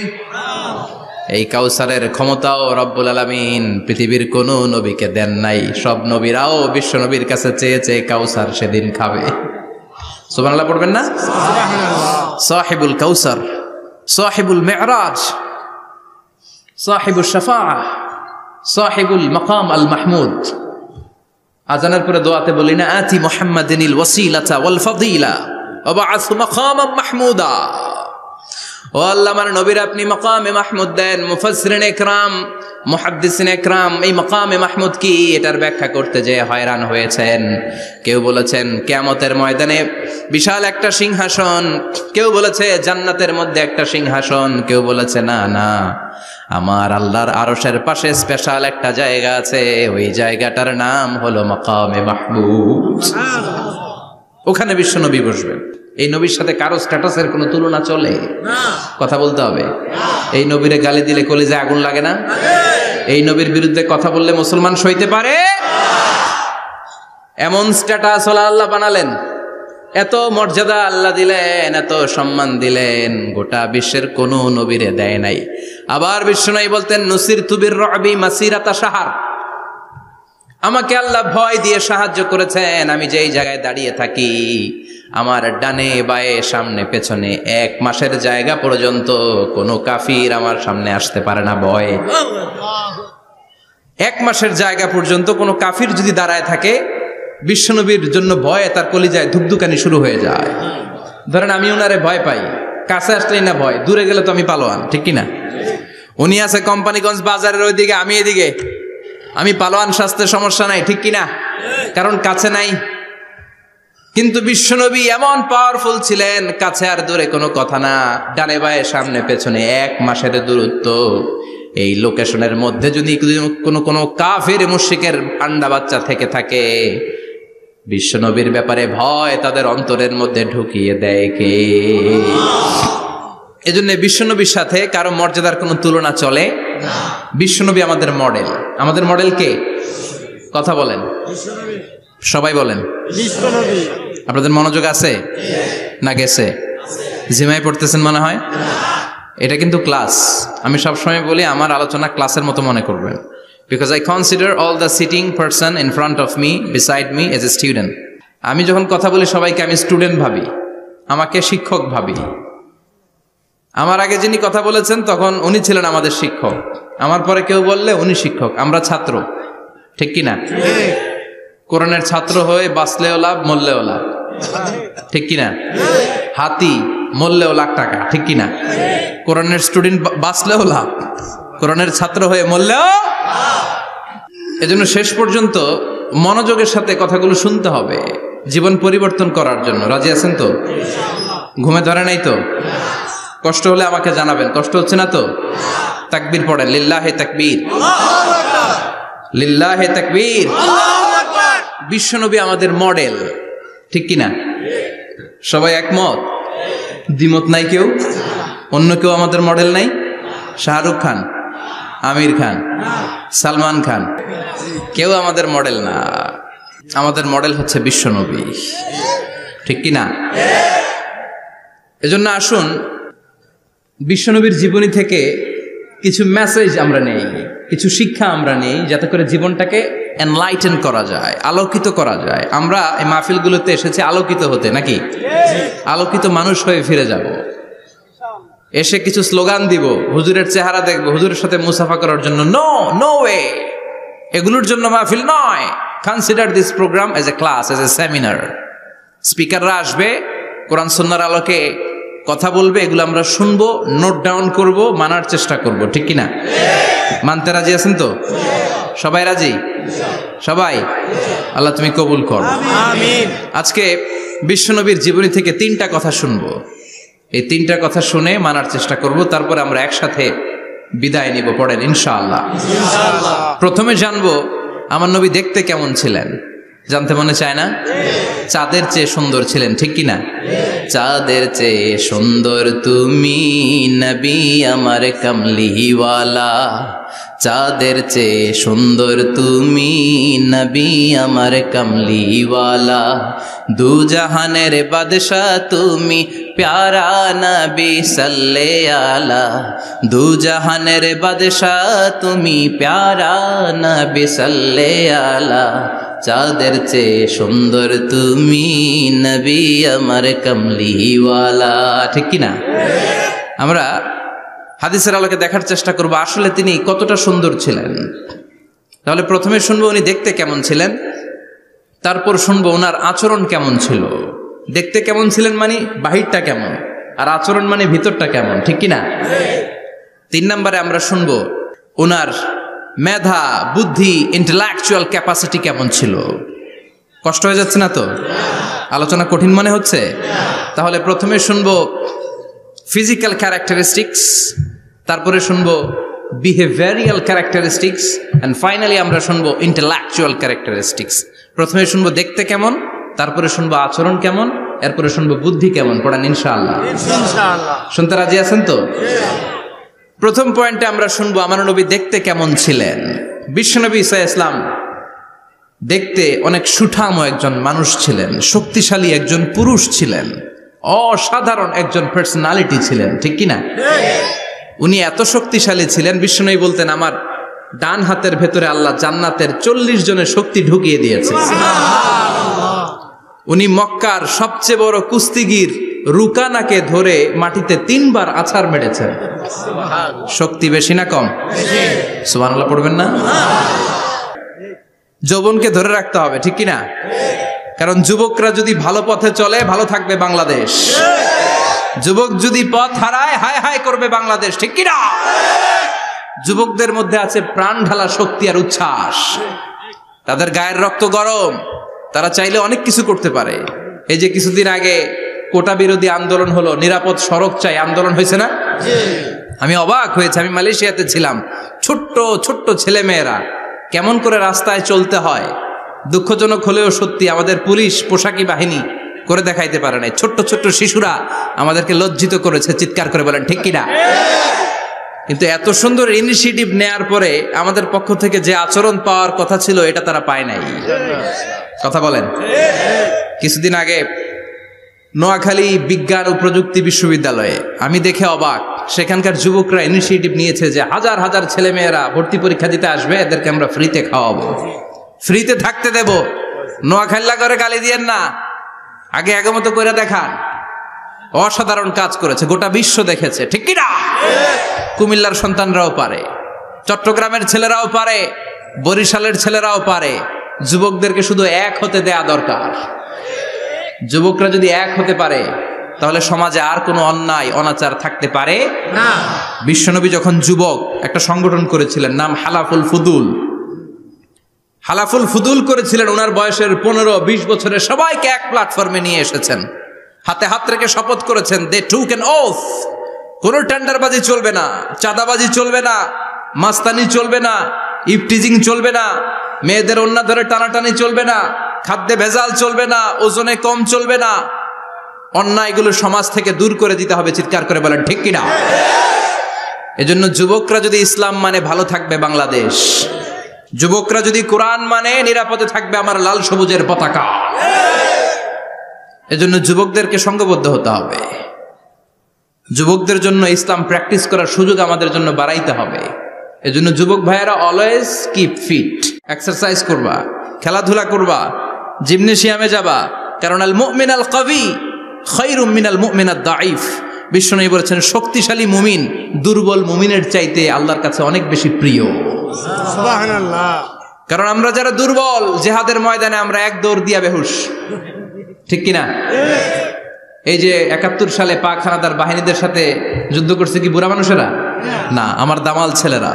এই কাউসারের ক্ষমতাও রব্বুল আলামিন পৃথিবীর কোন নবীকে দেন নাই। সব নবীরাও বিশ্বনবীর কাছে চেয়ে চেয়ে কাউসার সেদিন খাবে। সুবহানাল্লাহ পড়বেন না? সাহিবুল কাউসার, সাহিবুল মিরাজ, সাহিবুশ শাফাআহ, সাহিবুল মাকাম আল মাহমুদ। আজানের পরে দোয়াতে বলি না, আতি মুহাম্মাদিনিল ওয়াসিলাতা ওয়াল ফাদিলা ওয়া বা'আসহু মাকামান মাহমুদা। ও আল্লাহ, আমার নবীর আপনি মাকামে মাহমুদ দেন। মুফাসসিরিন ইকরাম, মুহাদ্দিসিন ইকরাম এই মাকামে মাহমুদ কি, এটার ব্যাখ্যা করতে যে হয়রান হয়েছেন। কেউ বলেছেন কিয়ামতের ময়দানে বিশাল একটা সিংহাসন, কেউ বলেছে জান্নাতের মধ্যে একটা সিংহাসন, কেউ বলেছে না না, আমার আল্লাহর আরশের পাশে স্পেশাল একটা জায়গা আছে, ওই জায়গাটার নাম হলো মাকামে মাহমুদ। ওখানে বিশ্বনবী বসবেন। এই নবীর সাথে কারো স্ট্যাটাসের কোনো তুলনা চলে? কথা বলতে হবে। এই নবীরে গালি দিলে কলিজায় আগুন লাগে না? এই নবীর বিরুদ্ধে কথা বললে মুসলমান সইতে পারে? এমন স্ট্যাটাস আল্লাহ বানালেন, এত মর্যাদা আল্লাহ দিলেন, এত সম্মান দিলেন, গোটা বিশ্বের কোন নবীরে দেয় নাই। আবার বিশ্বনবী বলতেন নুসিরতু বির-রু'বি মাসিরাতা শাহর, আমাকে আল্লাহ ভয় দিয়ে সাহায্য করেছেন। আমি যেই জায়গায় দাঁড়িয়ে থাকি, আমার ডানে বায়ে সামনে পেছনে 1 মাসের জায়গা পর্যন্ত কোনো কাফির আমার সামনে আসতে পারে না ভয়ে। 1 মাসের জায়গা পর্যন্ত কোনো কাফির যদি দাঁড়ায় থাকে, বিশ্বনবীর জন্য ভয়ে তার কলিজায় ধুকধুকানি শুরু হয়ে যায়। ধরেন আমি ওনারে ভয় পাই, কাছে আসলেই না ভয়, দূরে গেলে তো আমি পালোয়ান, ঠিক কিনা? উনি আছে কোম্পানিগঞ্জ বাজারের ওইদিকে, আমি এদিকে, আমি পালোয়ান, স্বাস্থ্যের সমস্যা নাই, ঠিক কিনা? কারণ কাছে নাই। কিন্তু বিশ্বনবী এমন পাওয়ারফুল ছিলেন, কাছে আর দূরে কোনো কথা না, ডানে বায়ে সামনে পেছনে 1 মাসের দূরত্ব। এই লোকেশনের মধ্যে যদি কোনো কাফির মুশরিকের আন্ডা বাচ্চা থেকে থাকে, বিশ্বনবীর ব্যাপারে ভয় তাদের অন্তরের মধ্যে ঢুকিয়ে দেয় কে? এজন্য বিশ্বনবীর সাথে কারো মর্যাদার কোনো তুলনা চলে না। বিশ্বনবী আমাদের মডেল। আমাদের মডেল কে? কথা বলেন, সবাই বলেন বিশ্বনবী। আপনাদের মনোযোগ আছে না গেছে? জিমায় পড়তেছেন মনে হয়। এটা কিন্তু ক্লাস। আমি সবসময় বলি আমার আলোচনা ক্লাসের মতো মনে করবেন, because I consider all the sitting person in front of me, beside me as a student. আমি যখন কথা বলি সবাইকে আমি স্টুডেন্ট ভাবি, আমাকে শিক্ষক ভাবি। আমার আগে যিনি কথা বলেছেন তখন উনি ছিলেন আমাদের শিক্ষক, আমার পরে কেউ বললে উনি শিক্ষক, আমরা ছাত্র, ঠিক কিনা? কোরআনের ছাত্র হয়ে বাঁচলেও লাভ, মরলেও লাভ, ঠিক কিনা? হাতি মরলেও লাখ টাকা, ঠিক কিনা? কোরআনের স্টুডেন্ট বাঁচলেও লাভ, কোরআনের ছাত্র হয়ে মরলেও। এজন্য শেষ পর্যন্ত মনোযোগের সাথে কথাগুলো শুনতে হবে জীবন পরিবর্তন করার জন্য। রাজি আছেন তো? ঘুমে ধরে নাই তো? কষ্ট হলে আমাকে জানাবেন। কষ্ট হচ্ছে না তো? তাকবীর পড়েন, লিল্লাহে তাকবীর, লিল্লাহে তাকবীর। বিশ্বনবী আমাদের মডেল, ঠিক কিনা? সবাই একমত? দ্বিমত নাই কেউ? অন্য কেউ আমাদের মডেল নাই? শাহরুখ খান, আমির খান, সালমান খান, কেউ আমাদের মডেল না। আমাদের মডেল হচ্ছে বিশ্বনবী, ঠিক কিনা? এজন্য আসুন বিশ্বনবীর জীবনী থেকে কিছু মেসেজ আমরা নেই, কিছু শিক্ষা আমরা নেই, যাতে করে জীবনটাকে এনলাইটেন করা যায়, আলোকিত করা যায়। আমরা এই মাহফিলগুলোতে এসেছি আলোকিত হতে, নাকি? আলোকিত মানুষ হয়ে ফিরে যাব। এসে কিছু স্লোগান দিব, হুজুরের চেহারা দেখবো, হুজুরের সাথে মুসাফা করার জন্য। No, no way. এগুলোর জন্য মাহফিল নয়। Consider this program as a class, as a seminar. স্পিকাররা আসবে, কোরআন সুন্নাহর আলোকে কথা বলবে, এগুলো আমরা শুনবো, নোট ডাউন করব, মানার চেষ্টা করব, ঠিক কিনা? মানতে রাজি আছেন তো? সবাই রাজি? সবাই? আল্লাহ তুমি কবুল কর, আমিন। আজকে বিশ্বনবীর জীবনী থেকে 3টা কথা শুনবো। এই 3টা কথা শুনে মানার চেষ্টা করব, তারপর আমরা একসাথে বিদায় নিব। পড়েন ইনশাআল্লাহ। প্রথমে জানবো আমার নবী দেখতে কেমন ছিলেন। জানতে মনে চায় না? চাঁদের চেয়ে সুন্দর ছিলেন, ঠিক কিনা? চাঁদের চেয়ে সুন্দর তুমি নবী আমার কামলিওয়ালা, চাঁদের চেয়ে সুন্দর তুমি নবী আমার কামলিওয়ালা, দু জাহানের বাদশা তুমি প্যারা নবী সাল্লে আলা, দু জাহানের বাদশা তুমি প্যারা নবী সাল্লে আলা, চাঁদের চেয়ে সুন্দর তুমি নবী আমার কামলিওয়ালা, ঠিক কিনা? আমরা হাদিসের আলোকে দেখার চেষ্টা করব আসলে তিনি কতটা সুন্দর ছিলেন। তাহলে প্রথমে শুনবো উনি দেখতে কেমন ছিলেন, তারপর শুনবো ওনার আচরণ কেমন ছিল। দেখতে কেমন ছিলেন মানে বাহিরটা কেমন, আর আচরণ মানে ভিতরটা কেমন, ঠিক কিনা? 3 নম্বরে আমরা শুনবো ওনার মেধা, বুদ্ধি, ইন্টেলেকচুয়াল ক্যাপাসিটি কেমন ছিল। কষ্ট হয়ে যাচ্ছে না তো? আলোচনা কঠিন মনে হচ্ছে? তাহলে প্রথমে শুনবো ফিজিক্যাল ক্যারেক্টারিস্টিক্স, তারপরে শুনবো বিহেভিয়ারিয়াল ক্যারেক্টারিস্টিক্স, এন্ড ফাইনালি আমরা শুনবো ইন্টেলেকচুয়াল ক্যারেক্টারিস্টিক্স। প্রথমে শুনবো দেখতে কেমন, তারপরে শুনবো আচরণ কেমন, এরপরে শুনবো বুদ্ধি কেমন। পড়ান ইনশাআল্লাহ। শুনতে রাজি আছেন তো? প্রথম পয়েন্টে আমরা শুনবো আমার নবী দেখতে কেমন ছিলেন। বিশ্বনবী ঈসা ইসলাম দেখতে অনেক সুঠাম একজন মানুষ ছিলেন, শক্তিশালী একজন পুরুষ ছিলেন, অসাধারণ একজন পার্সোনালিটি ছিলেন, ঠিক কিনা? উনি এত শক্তিশালী ছিলেন, বিশ্বনবী বলতেন আমার ডান হাতের ভেতরে আল্লাহ জান্নাতের 40 জনের শক্তি ঢুকিয়ে দিয়েছে। উনি মক্কার সবচেয়ে বড় কুস্তিগির রুকানাকে ধরে মাটিতে 3 বার আছাড় মেরেছেন। শক্তি বেশি না কম? সুবহানাল্লাহ পড়বেন না? যৌবনকে ধরে রাখতে হবে, ঠিক কিনা? কারণ যুবকরা যদি ভালো পথে চলে ভালো থাকবে বাংলাদেশ, যুবক যদি পথ হারায় হায় হায় করবে বাংলাদেশ, ঠিক কিনা? যুবকদের মধ্যে আছে প্রাণ ঢালা শক্তি আর উচ্ছ্বাস, তাদের গায়ের রক্ত গরম, তারা চাইলে অনেক কিছু করতে পারে। এই যে কিছুদিন আগে কোটা বিরোধী আন্দোলন হলো, নিরাপদ সড়ক চাই আন্দোলন হয়েছে না? আমি অবাক হয়েছে, আমি মালয়েশিয়াতে ছিলাম, ছোট্ট ছোট্ট ছেলে মেয়েরা কেমন করে রাস্তায় চলতে হয়, দুঃখজনক হলেও সত্যি আমাদের পুলিশ পোশাকি বাহিনী করে দেখাইতে পারে নাই। ছোট্ট ছোট্ট শিশুরা আমাদেরকে লজ্জিত করেছে, চিৎকার করে বলেন ঠিক কিনা? কিন্তু এত সুন্দর ইনিশিয়েটিভ নেয়ার পরে আমাদের পক্ষ থেকে যে আচরণ পাওয়ার কথা ছিল এটা তারা পায় নাই। কথা বলেন। কিছুদিন আগে নোয়াখালী বিজ্ঞান ও প্রযুক্তি বিশ্ববিদ্যালয়ে আমি দেখে অবাক, সেখানকার যুবকরা ইনিশিয়েটিভ নিয়েছে যে হাজার হাজার ছেলে মেয়েরা ভর্তি পরীক্ষা দিতে আসবে, এদেরকে আমরা ফ্রিতে খাওয়াবো, ফ্রিতে থাকতে দেব। নোয়াখালী করে গালি দিয়েন না, আগে আগে মতো করে দেখান। অসাধারণ কাজ করেছে, গোটা বিশ্ব দেখেছে, ঠিক কিনা? কুমিল্লার সন্তানরাও পারে, চট্টগ্রামের ছেলেরাও পারে, বরিশালের ছেলেরাও পারে। যুবকদেরকে শুধু এক হতে দেয়া দরকার। যুবকরা যদি এক হতে পারে তাহলে সমাজে আর কোনো অন্যায় অনাচার থাকতে পারে না। বিশ্বনবী যখন যুবক একটা সংগঠন করেছিলেন, নাম হালাফুল ফুদুল। হালাফুল ফুদুল করেছিলেন, ওনার বয়সের 15-20 বছরের সবাইকে এক প্ল্যাটফর্মে নিয়ে এসেছেন, হাতে হাত রেখে শপথ করেছেন, দে টুক অ্যান ওথ, কোনো টেন্ডারবাজি চলবে না, চাঁদাবাজি চলবে না, মাস্তানি চলবে না, ইফটিজিং চলবে না, মেয়েদের ওন্না ধরে টানাটানি চলবে না, খাদ্যে ভেজাল চলবে না, ওজনে কম চলবে না, অন্যায়গুলো সমাজ থেকে দূর করে দিতে হবে। চিৎকার করে বলেন ঠিক কিনা? এজন্য যুবকরা যদি ইসলাম মানে ভালো থাকবে বাংলাদেশ, যুবকরা যদি কোরআন মানে নিরাপদে থাকবে আমার লাল সবুজের পতাকা। এজন্য যুবকদেরকে সংঘবদ্ধ হতে হবে, যুবকদের জন্য ইসলাম প্র্যাকটিস করার সুযোগ আমাদের জন্য বাড়াইতে হবে। এজন্য যুবক ভাইয়েরা অলওয়েজ কিপ ফিট, এক্সারসাইজ করবা, খেলাধুলা করবা, জিমনেশিয়ামে যাবা, কারণ আল মুমিন আল কবি খায়রুম মিনাল মুমিন আদ দাঈফ। বিশ্বনবী বলেছেন শক্তিশালী মুমিন দুর্বল মুমিনের চাইতে আল্লাহর কাছে অনেক বেশি প্রিয়। সুবহানাল্লাহ। কারণ আমরা যারা দুর্বল, জিহাদের ময়দানে আমরা এক দৌড় দিয়া বেহুশ, ঠিক কিনা? এই যে 71 সালে পাক হানাদার বাহিনীদের সাথে যুদ্ধ করছে কি বুড়া মানুষেরা? না, আমার দামাল ছেলেরা,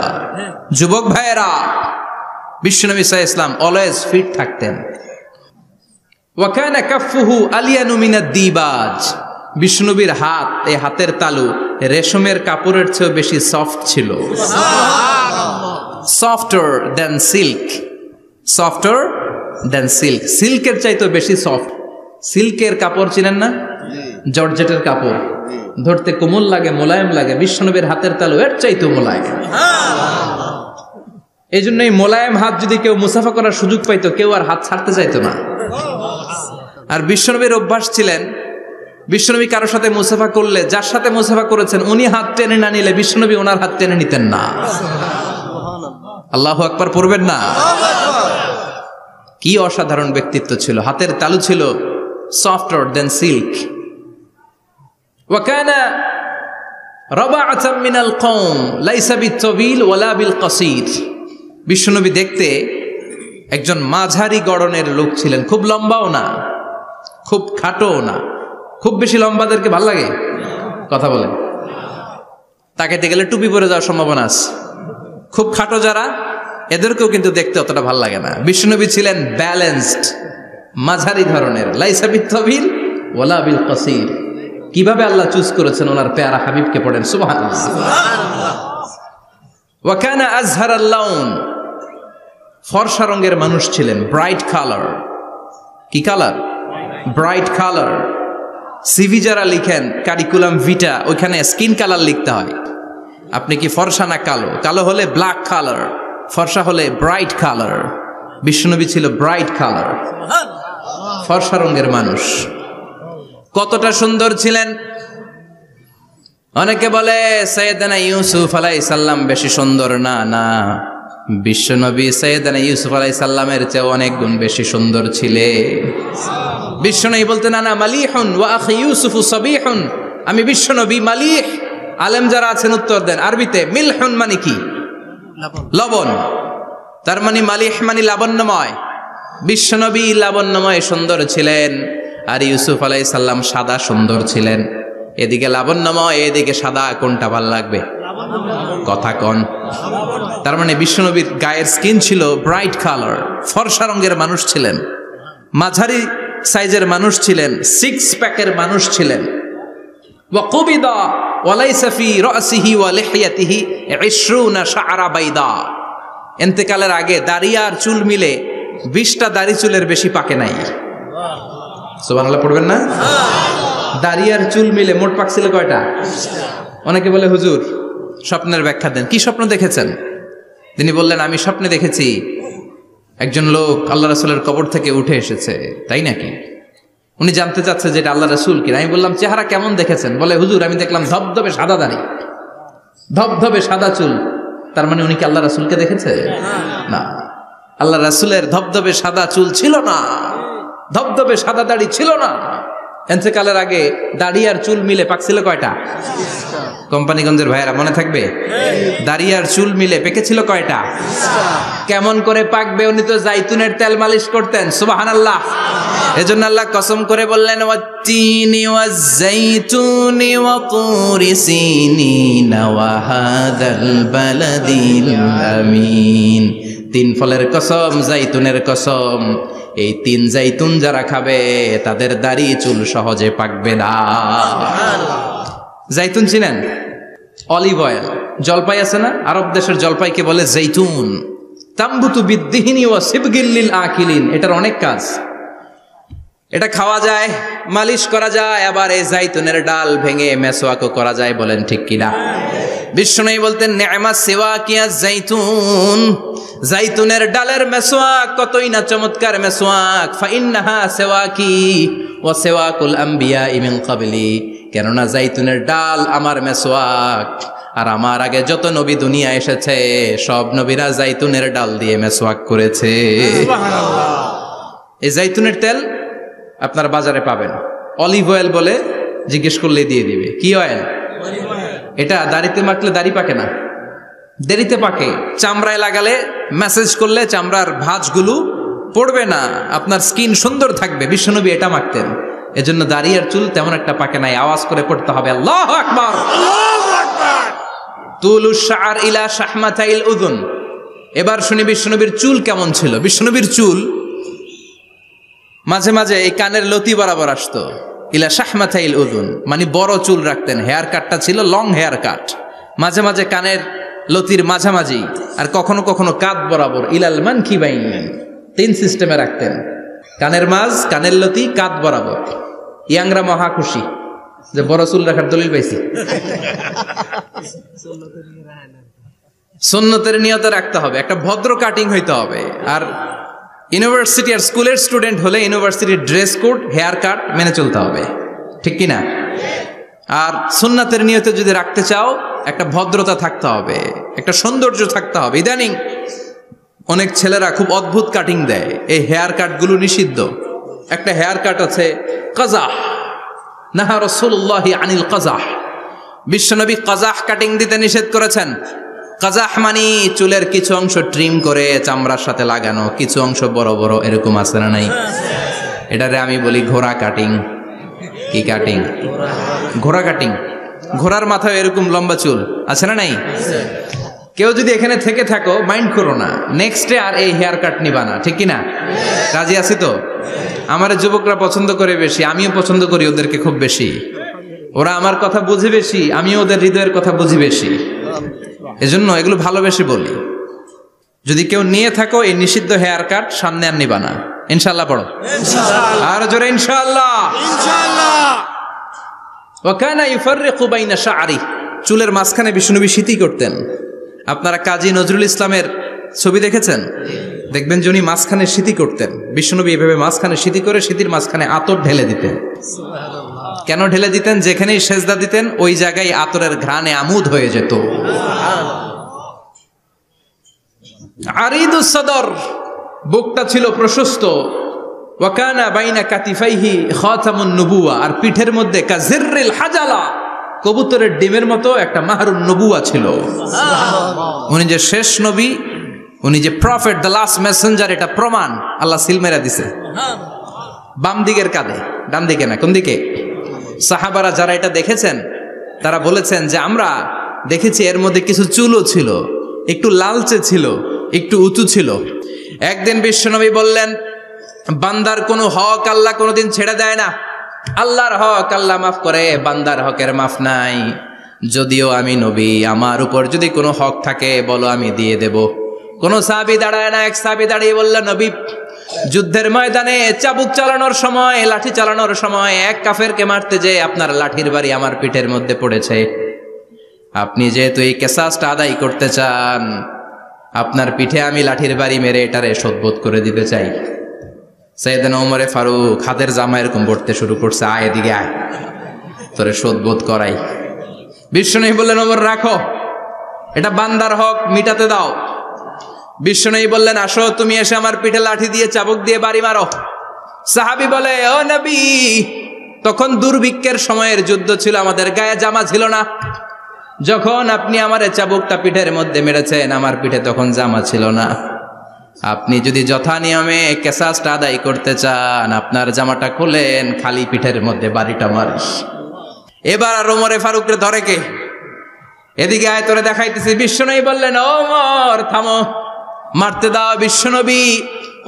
যুবক ভাইয়েরা। বিশ্বনবী সাল্লাল্লাহু আলাইহি ওয়াসাল্লাম অলওয়েজ ফিট থাকতেন। ওয়া কানা কাফফুহু আলিয়ানু মিনাদ দিবাজ। বিশ্বনবীর হাত, এই হাতের তালু রেশমের কাপড়ের চেয়ে বেশি সফট ছিল। সফটার দেন সিল্ক, সফটার দেন সিল্ক, সিল্কের চাইতে বেশি সফট। সিল্কের কাপড় চিনেন না? জর্জেটের কাপড় ধরতে কোমল লাগে, মোলায়েম লাগে। বিশ্বনবীর হাতের তালু এর চাইতে মোলায়েম। এই জন্য এই মোলায়েম হাত যদি কেউ মুসাফা করার সুযোগ পাইতো, কেউ আর হাত ছাড়তে চাইতো না। আর বিশ্বনবীর অভ্যাস ছিলেন, বিশ্বনবী কারোর সাথে মুসাফা করলে, যার সাথে মুসাফা করেছেন উনি হাত টেনে না নিলে বিশ্বনবী ওনার হাত টেনে নিতেন না। আল্লাহু আকবার পড়বেন না? কি অসাধারণ ব্যক্তিত্ব ছিল, হাতের তালু ছিল softer than silk. وكان ربعة من القوم ليس بالطويل ولا بالقصير. বিশ্বনবী দেখতে একজন মাঝারি গড়নের লোক ছিলেন, খুব লম্বাও না খুব খাটোও না। খুব বেশি লম্বাদেরকে ভাল লাগে? কথা বলেন। তাকাইতে গেলে টুপি পরে যাওয়ার সম্ভাবনা আছে। খুব খাটো যারা, এদেরকেও কিন্তু দেখতে অতটা ভাল লাগে না। বিশ্বনবী ছিলেন ব্যালেন্সড, মাঝারি ধরনের। লাইসা বিত-তাবিল ওয়ালা বিল কাসির। কিভাবে আল্লাহ চুজ করেছেন ওনার পেয়ারা হাবিবকে, পড়েন সুবহানাল্লাহ। ওয়া কানা আযহারাল লাউন, ফর্সা রঙের মানুষ ছিলেন, ব্রাইট কালার। কি কালার? Bright colour. সিভি যারা লিখেন কারিকুলাম ভিটা, ওইখানে স্কিন কালার লিখতে হয়। আপনি কি ফর্সা না কালো? কালো হলে ব্ল্যাক কালার, ফর্সা হলে ব্রাইট কালার। বিশ্বনবী ছিল ব্রাইট কালার, ফর্সা রঙের মানুষ। কতটা সুন্দর ছিলেন! অনেকে বলে সাইয়েদনা ইউসুফ আলাইহিস সালাম বেশি সুন্দর। না না, বিশ্বনবী সাইয়েদনা ইউসুফ আলাইহিস সালামের চেয়ে অনেক গুণ বেশি সুন্দর ছিলেন। বিশ্বনবী বলতেন আনা মালিহুন ওয়া আখি ইউসুফু সাবিহুন। আমি বিশ্বনবী মালিহ। আলেম যারা আছেন উত্তর দেন আরবিতে। মিলহুন মানে কি? লবণ। তার মানে মালিহ মানে লাবণ্যময়। বিশ্বনবী লাবণ্যময় সুন্দর ছিলেন, আর ইউসুফ আলাইহিস সালাম সাদা সুন্দর ছিলেন। এদিকে লাবণ্যময়, এদিকে সাদা, কোনটা ভাল লাগবে? কথা কন। তার মানে বিশ্বনবীর গায়ের স্কিন ছিল ব্রাইট কালার, ফর্সা রঙের মানুষ ছিলেন, মাঝারি সাইজের মানুষ ছিলেন, 6 প্যাকের মানুষ ছিলেন। ওয়া কুবিদা ওয়া লাইসা ফি রাসিহি ওয়া লিহিয়াতিহি 20 শাআরা বাইদা। ইন্তেকালের আগে দাড়ি আর চুল মিলে 20টা দাড়ি চুলের বেশি পাকে নাই। সুবহানাল্লাহ পড়বেন না? দাড়ি আর চুল মিলে মোট পাকছিল কয়টা? অনেকে বলে হুজুর স্বপ্নের ব্যাখ্যা দেন। কি স্বপ্ন দেখেছেন? তিনি বললেন আমি স্বপ্নে দেখেছি একজন লোক আল্লাহ রাসূলের কবর থেকে উঠে এসেছে। তাই নাকি? উনি জানতে চাচ্ছে যে এটা আল্লাহ রাসূল কিনা। আমি বললাম চেহারা কেমন দেখেছেন? বলে হুজুর আমি দেখলাম ধবধবে সাদা দাড়ি, ধবধবে সাদা চুল। তার মানে উনি কি আল্লাহ রাসূলকে দেখেছে? না, আল্লাহ রাসূলের ধবধবে সাদা চুল ছিল না, ধবধবে সাদা দাড়ি ছিল না। ইন্তেকালের আগে দাড়ি আর চুল মিলে পাকছিল কয়টা? কোম্পানিগঞ্জের ভাইয়েরা মনে থাকবে? দাড়ি আর চুল মিলে পেকেছিল কয়টা? কেমন করে পাকবে? উনি তো জাইতুনের তেল মালিশ করতেন। সুবহানাল্লাহ। এজন্য আল্লাহ কসম করে বললেন ওয়াত্তিনি ওয়াজ-জাইতুনি ওয়া তুরি সিনিন ওয়া হাদাল বালাদিল আমিন। তিন ফলের কসম, জাইতুনের কসম, এই তিন জাইতুন যারা খাবে তাদের দাড়ি চুল সহজে পাকবে না। জাইতুন চিনেন? Olive oil. জলপাই আছে না, আরব দেশের জলপাইকে বলে জাইতুন। তাম্বুতু বিদ্দিহিনি ওয়া সিবগিল লিল আকিলিন। এটার অনেক কাজ। এটা খাওয়া যায়, মালিশ করা যায়, আবার এই জাইতুনের ডাল ভেঙে মেসওয়াকও করা যায়। বলেন ঠিক কিনা? বিশ্বনবী বলতেন নি'মা সিওয়াকিয়া জাইতুন, জাইতুনের ডালের মেসওয়াক কতই না চমৎকার মেসওয়াক। ফাইন্নাহা সিওয়াকি ওয়া সিওয়াকুল আম্বিয়া মিন ক্বাবলি, কেননা জাইতুনের ডাল আমার মেসওয়াক, আর আমার আগে যত নবী দুনিয়া এসেছে সব নবীরা জাইতুনের ডাল দিয়ে মেসওয়াক করেছে। এই জাইতুনের তেল আপনার বাজারে পাবেন। অলিভ অয়েল বলে জিজ্ঞেস করলে দিয়ে দিবে। কি অয়েল? এটা দাড়িতে মাখলে দাড়ি পাকে না, দেরিতে পাকে। চামড়ায় লাগালে ম্যাসেজ করলে চামড়ার ভাঁজগুলো পড়বে না, আপনার স্কিন সুন্দর থাকবে। বিশ্বনবী এটা মাখতেন, এজন্য দাড়ি আর চুল তেমন একটা পাকে নাই। আওয়াজ করে পড়তে হবে আল্লাহু আকবার। তুলুশ শাআর ইলা শাহমাতাইল উযুন। এবার শুনি বিশ্বনবীর চুল কেমন ছিল। বিশ্বনবীর চুল মাঝে মাঝে এই কানের লতি বরাবর আসতো। ইলা শাহমাতাইল উযুন মানে বড় চুল রাখতেন। হেয়ার কাটটা ছিল লং হেয়ার কাট, মাঝে মাঝে কানের লতির মাঝামাঝি, আর কখনো কখনো কাঁধ বরাবর। ইলাল মানকিবাইন, তিন সিস্টেমে রাখতেন। কানের মাঝ, কানের লতি, কাঁধ বরাবর। ইয়াংরা মহা খুশি যে বড় চুল রাখার দলিল পাইছি। সুন্নতের নিয়তে রাখতে হবে, একটা ভদ্র কাটিং হইতে হবে। আর ইউনিভার্সিটি আর স্কুলের স্টুডেন্ট হলে ইউনিভার্সিটির ড্রেস কোড, হেয়ার কাট মেনে চলতে হবে, ঠিক কিনা? আর সুন্নাতের নিয়তে যদি রাখতে চাও একটা ভদ্রতা থাকতে হবে, একটা সৌন্দর্য থাকতে হবে। ইদানিং অনেক ছেলেরা খুব অদ্ভুত কাটিং দেয়, এই হেয়ার কাটগুলো নিষিদ্ধ। একটা হেয়ার কাট আছে কাজাহ, নাহা রাসূলুল্লাহি আনিল কাজাহ। বিশ্বনবী কাজাহ কাটিং দিতে নিষেধ করেছেন। কাজাহ মানে চুলের কিছু অংশ ট্রিম করে চামড়ার সাথে লাগানো, কিছু অংশ বড় বড়, এরকম আছে না নাই? এটারে আমি বলি ঘোড়া কাটিং। কি কাটিং? ঘোড়া কাটিং। ঘোড়ার মাথায় এরকম লম্বা চুল আছে না নাই? কেউ যদি এখানে থেকে থাকো মাইন্ড করো না, নেক্সট ডে আর এই হেয়ার কাট নিবা না, ঠিক কিনা? রাজি আছি তো? আমার যুবকরা পছন্দ করে বেশি, আমিও পছন্দ করি ওদেরকে খুব বেশি। ওরা আমার কথা বুঝে বেশি, আমিও ওদের হৃদয়ের কথা বুঝি বেশি, এজন্য এগুলো ভালোবেসে বলি। যদি কেউ নিয়ে থাকো এই নিষিদ্ধ হেয়ার কাট, সামনে আর নিবা না। ইনশাআল্লাহ পড়ো, আর জোরে ইনশাআল্লাহ। ওয়া কানা ইউফাররিকু বাইনা শা'রি, চুলের মাঝখানে বিশ্বনবী সিতি করতেন। আপনারা কাজী নজরুল ইসলামের ছবি দেখেছেন? দেখবেন যে উনি মাঝখানে সিতি করতেন। বিশ্বনবী এভাবে মাঝখানে সিতি করে সিতির মাঝখানে আতর ঢেলে দিতেন। কেন ঢেলে দিতেন? যেখানেই সেজদা দিতেন ওই জায়গায় আতরের ঘ্রাণে আমুদ হয়ে যেত। আরিদুস সদর, বুকটা ছিল প্রশস্ত। ওয়া কানা বাইনা কাতিফাইহি খাতামুন নবুওয়া, আর পিঠের মধ্যে কাজিররিল হাজালা, কবুতরের ডিমের মতো একটা মাহরুন নবুওয়া ছিল। উনি যে শেষ নবী, উনি যে প্রফেট, দ্য লাস্ট মেসেঞ্জার, এটা প্রমাণ আল্লাহ সিল মেরা দিছে। বাম দিকের কাঁধে, ডান দিকে না। কোন দিকে? সাহাবারা যারা এটা দেখেছেন তারা বলেছেন যে আমরা দেখেছি এর মধ্যে কিছু চুলও ছিল, একটু লালচে ছিল, একটু উঁচু ছিল। একদিন বিশ্বনবী বললেন, বান্দার কোনো হক আল্লাহ কোনোদিন ছেড়ে দেয় না। আল্লাহর হক আল্লাহ মাফ করে, বান্দার হকের মাফ নাই। যদিও আমি নবী, আমার উপর যদি কোনো হক থাকে বলো, আমি দিয়ে দেব। কোনো সাহাবী দাঁড়ায় না। এক সাহাবী দাঁড়িয়ে বলল, নবী, যুদ্ধের ময়দানে চাবুক চালানোর সময়, লাঠি চালানোর সময় এক কাফেরকে মারতে যেয়ে আপনার লাঠির বাড়ি আমার পিঠের মধ্যে পড়েছে। আপনি যেহেতু এই কিসাসটা আদায় করতে চান, আপনার পিঠে আমি লাঠির বাড়ি মেরে এটারে শোধবোধ করে দিতে চাই। সাইয়েদনা ওমরে ফারুক হাতের জামা এরকম পড়তে শুরু করছে, আয় এদিকে আয়, তোরে শোধবোধ করাই। বিশ্বনবী বললেন, ওমর রাখো, এটা বান্দার হক, মিটাতে দাও। বিশ্বনবী বললেন, আসো তুমি এসে আমার পিঠে লাঠি দিয়ে চাবুক দিয়ে বাড়ি মারো। সাহাবী বলে, ও নবী, তখন দুর্ভিক্ষের সময়ের যুদ্ধ ছিল, আমাদের গায়ে জামা ছিল না। যখন আপনি আমার চাবুকটা পিঠের মধ্যে মেরেছেন, আমার পিঠে তখন জামা ছিল না। আপনি যদি যথা নিয়মে কিসাসটা আদায় করতে চান, আপনার জামাটা খুলেন, খালি পিঠের মধ্যে বাড়িটা মারিস। এবার আর ওমরে ফারুককে ধরে কে? এদিকে আয়, তোরে দেখাইতেছি। বিশ্বনবী বললেন, ওমর থামো, মারতে দাও। বিশ্বনবী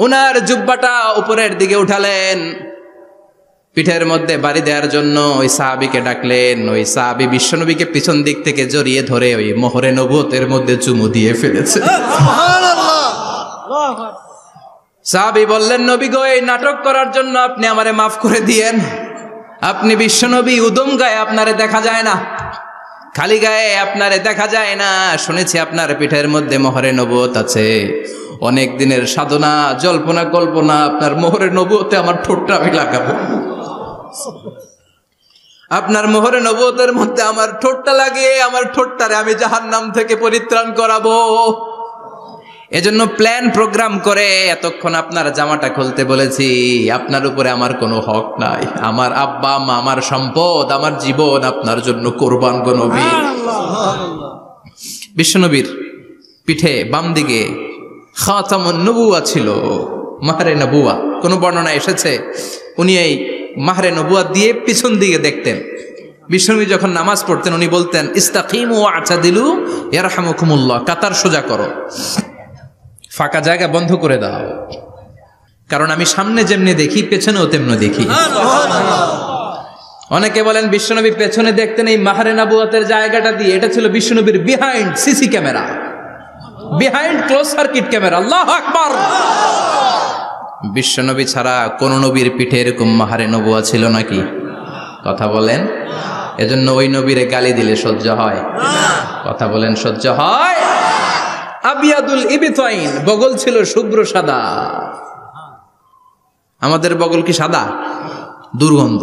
উনার জুব্বাটা উপরের দিকে উঠালেন, পিঠের মধ্যে বাড়ি দেওয়ার জন্য ওই সাহাবীকে ডাকলেন। ওই সাহাবী বিশ্বনবীকে পিছন দিক থেকে জড়িয়ে ধরে ওই মোহরে নবুয়তের মধ্যে চুমু দিয়ে ফেলেছে। সাহাবী বললেন, নবী গো, এই নাটক করার জন্য আপনি আমারে মাফ করে দিয়েন। আপনি বিশ্বনবী, উদম গায়ে আপনারে দেখা যায় না, খালি গায়ে আপনারে দেখা যায় না। শুনেছি আপনার পিঠের মধ্যে মোহরে নবুয়ত আছে। অনেক দিনের সাধনা, জল্পনা কল্পনা, আপনার মোহরে নবুয়তে আমার ঠোঁটটা আমি লাগাবো। আপনার মোহরে নবুয়তের মধ্যে আমার ঠোঁটটা লাগিয়ে আমার ঠোঁটটারে আমি জাহান্নাম থেকে পরিত্রাণ করাবো। এজন্য প্ল্যান প্রোগ্রাম করে এতক্ষণ আপনার জামাটা খুলতে বলেছি। আপনার উপরে আমার কোনো হক নাই। আমার আব্বা মা, আমার সম্পদ, আমার জীবন আপনার জন্য কোরবান গো নবী। বিশ্বনবীর পিঠে বাম দিকে খাতামুন নবুয়া ছিল, মাহরে নবুয়া। কোন বর্ণনা এসেছে উনি এই মাহরে নবুয়া দিয়ে পিছন দিকে দেখতেন। বিশ্বনবী যখন নামাজ পড়তেন উনি বলতেন, ইস্তাকিমু ওয়া'তাদিলু ইয়ারহামুকুমুল্লাহ, কাতার সোজা করো, ফাঁকা জায়গা বন্ধ করে দাও, কারণ আমি সামনে যেমনি দেখি পেছনেও তেমনি দেখি। অনেকে বলেন বিশ্বনবী পেছনে দেখতেন এই মাহরে নবুয়াতের জায়গাটা দিয়ে। এটা ছিল বিশ্বনবীর behind CC camera, behind close circuit camera. আল্লাহু আকবার। বিশ্বনবী ছাড়া কোন নবীর পিঠে এরকম মাহরে নবুয়া ছিল নাকি? কথা বলেন। এজন্য ওই নবীরে গালি দিলে সহ্য হয়? কথা বলেন, সহ্য হয়? আবিয়াদুল ইবতাইন, বগল ছিল শুভ্র সাদা। আমাদের বগল কি সাদা? দুর্গন্ধ,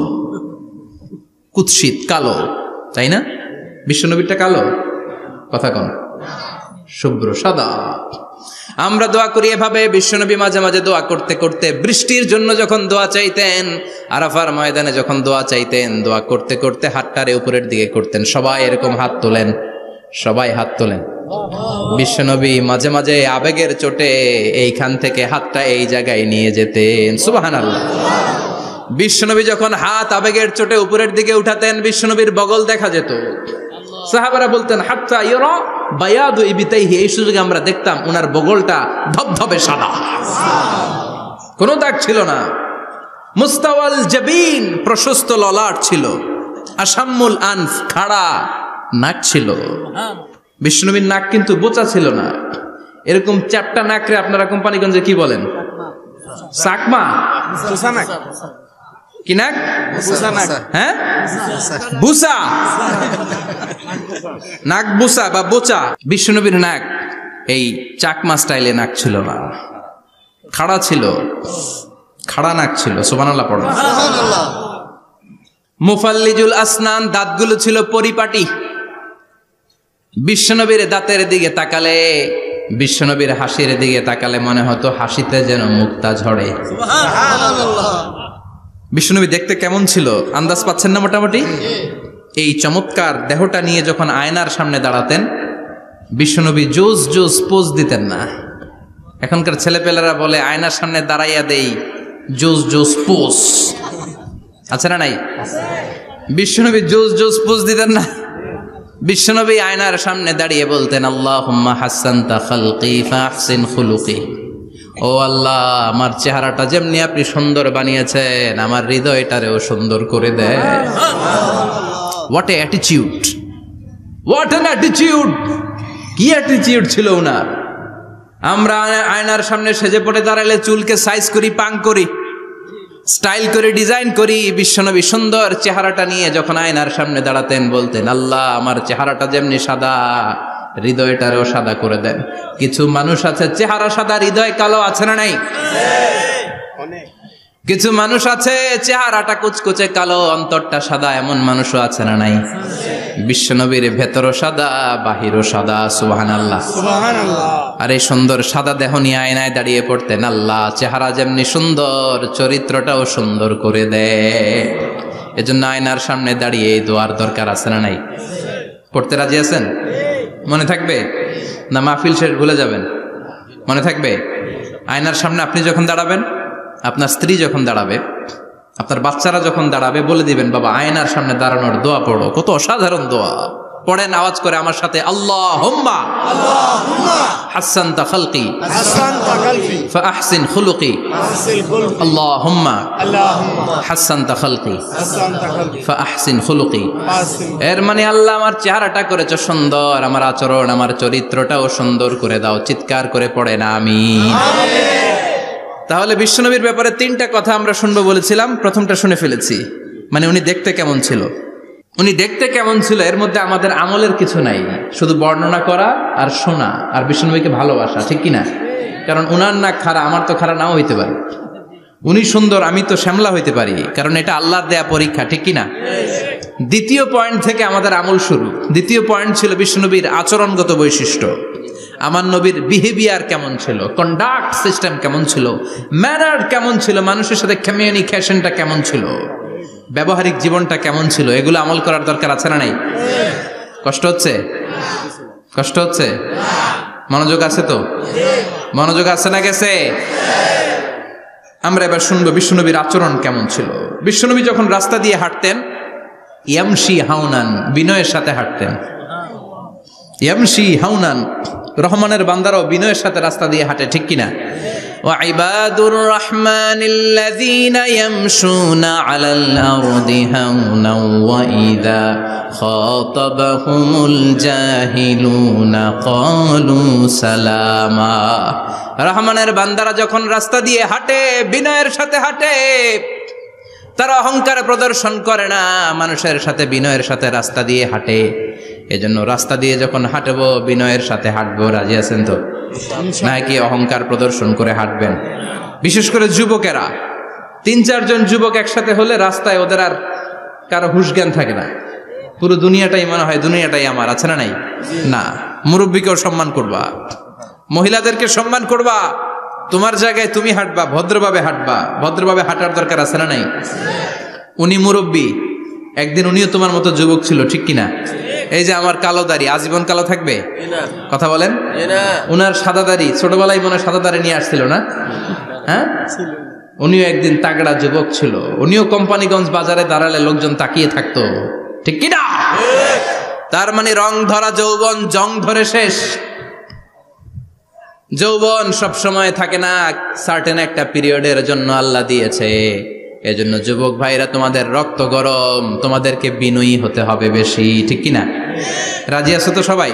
কুৎসিত, কালো, তাই না? বিশ্বনবীরটা কালো? কথা কোন? শুভ্র সাদা। আমরা দোয়া করি এভাবে। বিশ্বনবী মাঝে মাঝে দোয়া করতে করতে বৃষ্টির জন্য যখন দোয়া চাইতেন, আরাফার ময়দানে যখন দোয়া চাইতেন, দোয়া করতে করতে হাতটারে উপরের দিকে করতেন। সবাই এরকম হাত তোলেন, সবাই হাত তোলেন। বিশ্বনবী মাঝে মাঝে আবেগের চোটে এইখান থেকে হাতটা এই জায়গায় নিয়ে যেতেন। সুবহানাল্লাহ। বিশ্বনবী যখন হাত আবেগের চোটে উপরের দিকে উঠাতেন, বিশ্বনবীর বগল দেখা যেত। সাহাবারা বলতেন, হাত্তা ইরা বায়াদু ইবতাইহি, এই সুযোগে আমরা দেখতাম ওনার বগলটা ধবধবে সাদা, কোনো দাগ ছিল না। মুস্তাওয়াল জাবিন, প্রশস্ত ললাট ছিল। আসাম্মুল আনফ, খাড়া নাক ছিল। বিষ্ণুবীর নাক কিন্তু বোচা ছিল না। এরকম চারটা নাকরে আপনারা কোম্পানিগঞ্জে কি বলেন? চাকমা? কি নাক? হ্যাঁ, বুসা। নাক বুসা বা বোচা। বিষ্ণুবীর নাক এই চাকমা স্টাইলে নাক ছিল না, খাড়া ছিল, খাড়া নাক ছিল। সুবহানাল্লাহ পড়ো। মুফাল্লিজুল আসনান, দাঁতগুলো ছিল পরিপাটি। বিশ্বনবীর দাঁতের দিকে তাকালে, বিশ্বনবীর হাসির দিকে তাকালে মনে হতো হাসিতে যেন মুক্তা ঝরে। বিশ্বনবী দেখতে কেমন ছিল আন্দাজ পাচ্ছেন না মোটামুটি? এই চমৎকার দেহটা নিয়ে যখন আয়নার সামনে দাঁড়াতেন, বিশ্বনবী জোস জোস পোজ দিতেন না। এখনকার ছেলেপেলেরা বলে আয়নার সামনে দাঁড়াইয়া দেই জোস জোস পোজ, আছে না নাই? বিশ্বনবী জোস জোস পোজ দিতেন না। বিশ্বনবী আয়নার সামনে দাঁড়িয়ে বলতেন, আল্লাহুম্মা হাসানতা খালকি ফাহসিন খুলুকি। ও আল্লাহ, আমার চেহারাটা যেমনি আপনি সুন্দর বানিয়েছেন, আমার হৃদয়টারেও সুন্দর করে দেয়। What a attitude, what an attitude! কি অ্যাটিটিউড ছিল ওনার! আমরা আয়নার সামনে সেজে পড়ে দাঁড়ালে চুলকে সাইজ করি, পাং করি, স্টাইল করে ডিজাইন করি। বিশ্বনবী সুন্দর চেহারাটা নিয়ে যখন আয়নার সামনে দাঁড়াতেন বলতেন, আল্লাহ, আমার চেহারাটা যেমনি সাদা, হৃদয়টারেও সাদা করে দেন। কিছু মানুষ আছে চেহারা সাদা, হৃদয় কালো, আছে না নাই? কিছু মানুষ আছে চেহারাটা কুচকুচে কালো, অন্তরটা সাদা, এমন মানুষও আছে না নাই? বিশ্বনবীর ভেতরও সাদা, বাহিরও সাদা। সুবহানাল্লাহ। আর এই সুন্দর সাদা দেহ নিয়ে আয়নায় দাঁড়িয়ে পড়তেন, আল্লাহ, চেহারা যেমনি সুন্দর, চরিত্রটাও সুন্দর করে দেয়। এজন্য আয়নার সামনে দাঁড়িয়ে এই দোয়ার দরকার, আছে না নাই? পড়তে রাজি আছেন? মনে থাকবে না মাহফিল শেষ ভুলে যাবেন? মনে থাকবে? আয়নার সামনে আপনি যখন দাঁড়াবেন, আপনার স্ত্রী যখন দাঁড়াবে, আপনার বাচ্চারা যখন দাঁড়াবে, বলে দিবেন, বাবা, আয়নার সামনে দাঁড়ানোর দোয়া পড়ো। কত অসাধারণ দোয়া! পড়েন আওয়াজ করে আমার সাথে, আল্লাহুম্মা হাসানতা খালকি ফাআহসিন খুলুকি। আল্লাহুম্মা হাসানতা খালকি ফাআহসিন খুলুকি। এর মানে আল্লাহ আমার চেহারাটা করেছো সুন্দর, আমার আচরণ আমার চরিত্রটাও সুন্দর করে দাও। চিৎকার করে পড়েন আমিন। তাহলে বিশ্বনবীর ব্যাপারে 3টা কথা আমরা শুনবো বলেছিলাম, প্রথমটা শুনে ফেলেছি। মানে উনি দেখতে কেমন ছিল, উনি দেখতে কেমন ছিল, এর মধ্যে আমাদের আমলের কিছু নাই, শুধু বর্ণনা করা আর শোনা আর বিশ্বনবীকে ভালোবাসা, ঠিক কিনা? কারণ উনার না খাড়া, আমার তো খাড়া নাও হইতে পারে। উনি সুন্দর, আমি তো শ্যামলা হইতে পারি, কারণ এটা আল্লাহর দেয়া পরীক্ষা, ঠিক কিনা? দ্বিতীয় পয়েন্ট থেকে আমাদের আমল শুরু। দ্বিতীয় পয়েন্ট ছিল বিশ্বনবীর আচরণগত বৈশিষ্ট্য। আমার নবীর বিহেভিয়ার কেমন ছিল, কন্ডাক্ট সিস্টেম কেমন ছিল, ম্যানার কেমন ছিল, মানুষের সাথে কমিউনিকেশনটা কেমন ছিল, ব্যবহারিক জীবনটা কেমন ছিল, এগুলো আমল করার দরকার আছে না নাই? কষ্ট হচ্ছে? কষ্ট হচ্ছে? মনোযোগ আছে তো? মনোযোগ আছে না গেছে? আমরা এবার শুনবো বিশ্বনবীর আচরণ কেমন ছিল। বিশ্বনবী যখন রাস্তা দিয়ে হাঁটতেন, ইয়ামশি হাউনান, বিনয়ের সাথে হাঁটতেন। ইয়ামশি হাউনান, রহমানের বান্দারাও বিনয়ের সাথে রাস্তা দিয়ে হাঁটে, ঠিক কিনা? ওয়া ইবাদুর রহমানিল্লাযীনা ইয়ামশুনা আলাল আরদি হাওনাও ওয়া ইযা খাতাবাহুমুল জাহিলুনা ক্বালু সালামা। রহমানের বান্দারা যখন রাস্তা দিয়ে হাঁটে, বিনয়ের সাথে হাঁটে, তারা অহংকার প্রদর্শন করে না, মানুষের সাথে বিনয়ের সাথে রাস্তা দিয়ে হাঁটে। এজন্য রাস্তা দিয়ে যখন হাঁটবো বিনয়ের সাথে হাঁটবো। রাজি আছেন তো? নাকি অহংকার প্রদর্শন করে হাঁটবেন? বিশেষ করে যুবকেরা, 3-4 জন যুবক একসাথে হলে রাস্তায় ওদের আর কারো হুঁশ জ্ঞান থাকে না, পুরো দুনিয়াটাই মনে হয় দুনিয়াটাই আমার, আছে না নাই? না, মুরব্বীকেও সম্মান করবা, মহিলাদেরকে সম্মান করবা, তোমার জায়গায় তুমি হাঁটবা, ভদ্রভাবে হাঁটবা। ভদ্রভাবে হাঁটার দরকার আছে না নাই? উনি মুরব্বী, একদিন উনিও তোমার মতো যুবক ছিল, ঠিক কিনা? এই যে আমার কালো দাড়ি আজীবন কালো থাকবে? কথা বলেন। উনার সাদা দাড়ি ছোটবেলায় মনে সাদা দাড়ি নিয়ে আসছিল না? হ্যাঁ, উনিও একদিন তাগড়া যুবক ছিল। উনিও কোম্পানিগঞ্জ বাজারে দাঁড়ালে লোকজন তাকিয়ে থাকতো, ঠিক কিনা? তার মানে রং ধরা যৌবন জং ধরে শেষ। যৌবন সব সময় থাকে না, সার্টেন একটা পিরিয়ডের জন্য আল্লাহ দিয়েছে। এজন্য যুবক ভাইরা, তোমাদের রক্ত গরম, তোমাদেরকে বিনয়ী হতে হবে বেশি, ঠিক কিনা? রাজি আছো তো সবাই?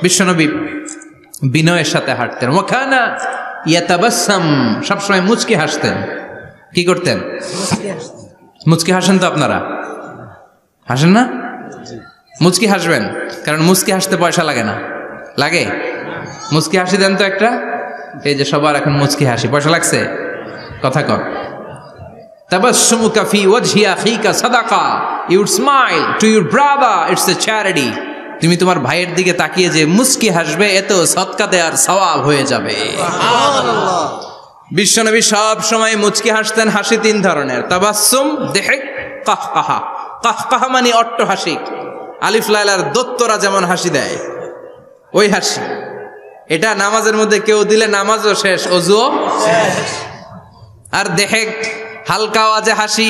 বিশ্বনবী বিনয়ের সাথে হাঁটতেন। ওয়াকানা ইয়াতাবাসসাম, সবসময় মুচকি হাসতেন। কি করতেন? মুচকি হাসেন তো আপনারা? হাসেন না? মুচকি হাসবেন, কারণ মুচকি হাসতে পয়সা লাগে না। লাগে? মুচকি হাসি দেন তো একটা। এই যে সবার এখন মুচকি হাসি, পয়সা লাগছে? কথা কর। তাবাসসুমুকা ফি ওয়াজহি আখিকা সাদাকা, you smile to your brother, it's a charity. তুমি তোমার ভাইয়ের দিকে তাকিয়ে যে মুচকি হাসবে, এত সদকা দেওয়ার সওয়াব হয়ে যাবে। সুবহানাল্লাহ। বিশ্বনবী সব সময় মুচকি হাসতেন। হাসি 3 ধরনের, তাবাসসুম, দিহক, কাহকাহা। কাহকাহা মানে অট্ট হাসি, আলিফ লাইলার দত্তরা যেমন হাসি দেয় ওই হাসি। এটা নামাজের মধ্যে কেউ দিলে নামাজও শেষ, ওযুও শেষ। আর দেহেক, হালকা আওয়াজে হাসি,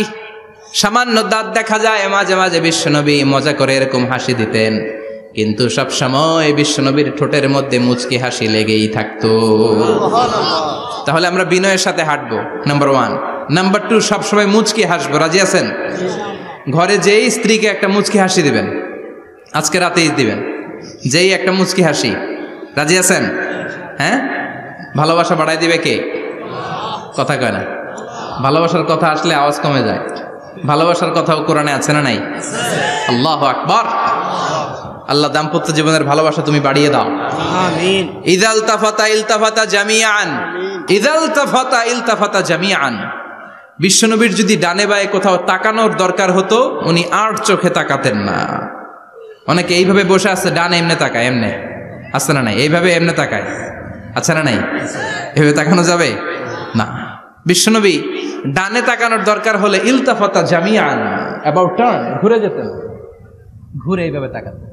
সামান্য দাঁত দেখা যায় মাঝে মাঝে। বিশ্বনবী মজা করে এরকম হাসি দিতেন, কিন্তু সব সময় বিশ্বনবীর ঠোঁটের মধ্যে মুচকি হাসি লেগেই থাকতো। তাহলে আমরা বিনয়ের সাথে হাঁটবো, নাম্বার 1। নাম্বার 2, সবসময় মুচকি হাসবো। রাজি আছেন? ঘরে যেই স্ত্রীকে একটা মুচকি হাসি দিবেন, আজকে রাতেই দিবেন, যেই একটা মুচকি হাসি। রাজি আছেন? হ্যাঁ, ভালোবাসা বাড়াই দিবে কে? কথা কয় না। ভালোবাসার কথা আসলে আওয়াজ কমে যায়। ভালোবাসার কথাও কোরআনে আছে না নাই? আল্লাহু আকবার। আল্লাহ দাম্পত্য জীবনের ভালোবাসা তুমি বাড়িয়ে দাও, আমিন। ইযাল তাফাতা ইলতাফাতা জামিআন, ইযাল তাফাতা ইলতাফাতা জামিআন। বিশ্বনবীর যদি ডানে বায়ে কোথাও তাকানোর দরকার হতো, উনি আর চোখে তাকাতেন না। অনেকে এইভাবে বসে আছে, ডানে এমনে তাকায়, এমনে আছে না নাই? এইভাবে এমনে তাকায়, আছে না নাই? এভাবে তাকানো যাবে না। বিশ্বনবী ডানে তাকানোর দরকার হলে ইলতাফাতা জামিআন, অ্যাবাউট টার্ন, ঘুরে যেতেন, ঘুরে এইভাবে তাকাতেন।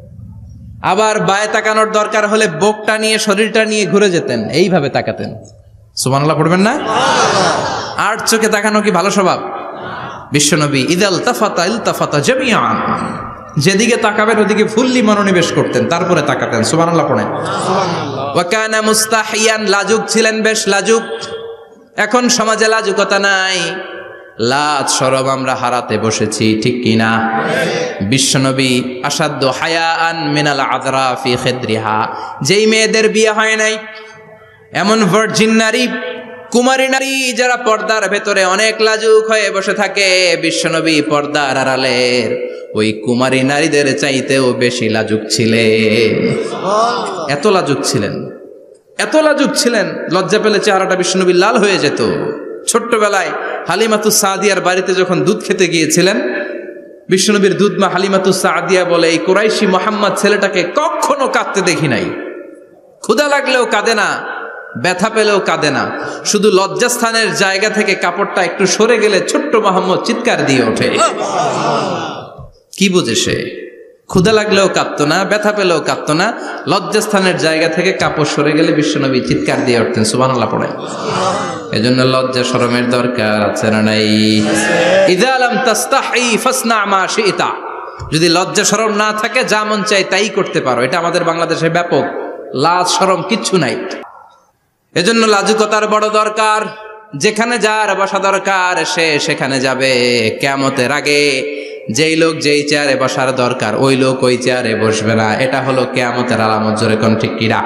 আবার বায়ে তাকানোর দরকার হলে বুকটা নিয়ে, শরীরটা নিয়ে ঘুরে যেতেন, এইভাবে তাকাতেন। সুবহানাল্লাহ পড়বেন না? আর চোখে তাকানো কি ভালো স্বভাব? বিশ্বনবী ইযাল তাফাতা ইলতাফাতা জামিআন, যেদিকে তাকাবেন ওদিকে ফুললি মনোনিবেশ করতেন, তারপরে তাকাতেন। সুবহানাল্লাহ পড়েন। ওয়া কানা মুস্তাহিয়ান, লাজুক ছিলেন, বেশ লাজুক। এখন সমাজে লাজুকতা নাই, লাজ শরম আমরা হারাতে বসেছি, ঠিক কিনা? বিশ্বনবী আসাদ্দু হায়াআন মিনাল আযরা ফি খিদ্রিহা, যেই মেয়েদের বিয়ে হয় নাই, এমন ভার্জিন নারী, কুমারী নারী যারা পর্দার ভেতরে অনেক লাজুক হয়ে বসে থাকে, বিশ্বনবী পর্দার আড়ালের ওই কুমারী নারীদের চাইতেও বেশি লাজুক ছিলেন। এত লাজুক ছিলেন, এত লাজুক ছিলেন, লজ্জা পেলে চেহারাটা বিশ্বনবী লাল হয়ে যেত। ছোট্টবেলায় হালিমাতুস সাদিয়ার বাড়িতে যখন দুধ খেতে গিয়েছিলেন, বিশ্বনবীর দুধমা হালিমাতুস সাদিয়া বলে, এই কুরাইশি মোহাম্মদ ছেলেটাকে কখনো কাঁদতে দেখি নাই। ক্ষুধা লাগলেও কাঁদে না, ব্যথা পেলেও কাঁদে না, শুধু লজ্জাস্থানের জায়গা থেকে কাপড়টা একটু সরে গেলে ছোট্ট মোহাম্মদ চিৎকার দিয়ে ওঠে। কি বুঝে সে? ক্ষুধা লাগলেও কাঁদতো না, ব্যথা পেলেও কাঁদতো না, লজ্জাস্থানের জায়গা থেকে কাপড় সরে গেলে বিশ্বনবী চিৎকার দিয়ে উঠতেন। সুবহানাল্লাহ পড়ে। এজন্য লজ্জা শরমের দরকার আছে না নাই? ইযা লাম তাস্তাহি ফাসনা মা শিতা, যদি লজ্জা শরম না থাকে যা মন চাই তাই করতে পারো। এটা আমাদের বাংলাদেশে ব্যাপক, লাজ শরম কিচ্ছু নাই। এজন্য লাজুকতার বড় দরকার। যেখানে যার বসা দরকার সে সেখানে যাবে। কিয়ামতের আগে যেই লোক যেই চেয়ারে বসার দরকার ওই লোক ওই চেয়ারে বসবে না। এটা হলো কিয়ামতের আলামত। জোরে কোন ঠিক কিনা?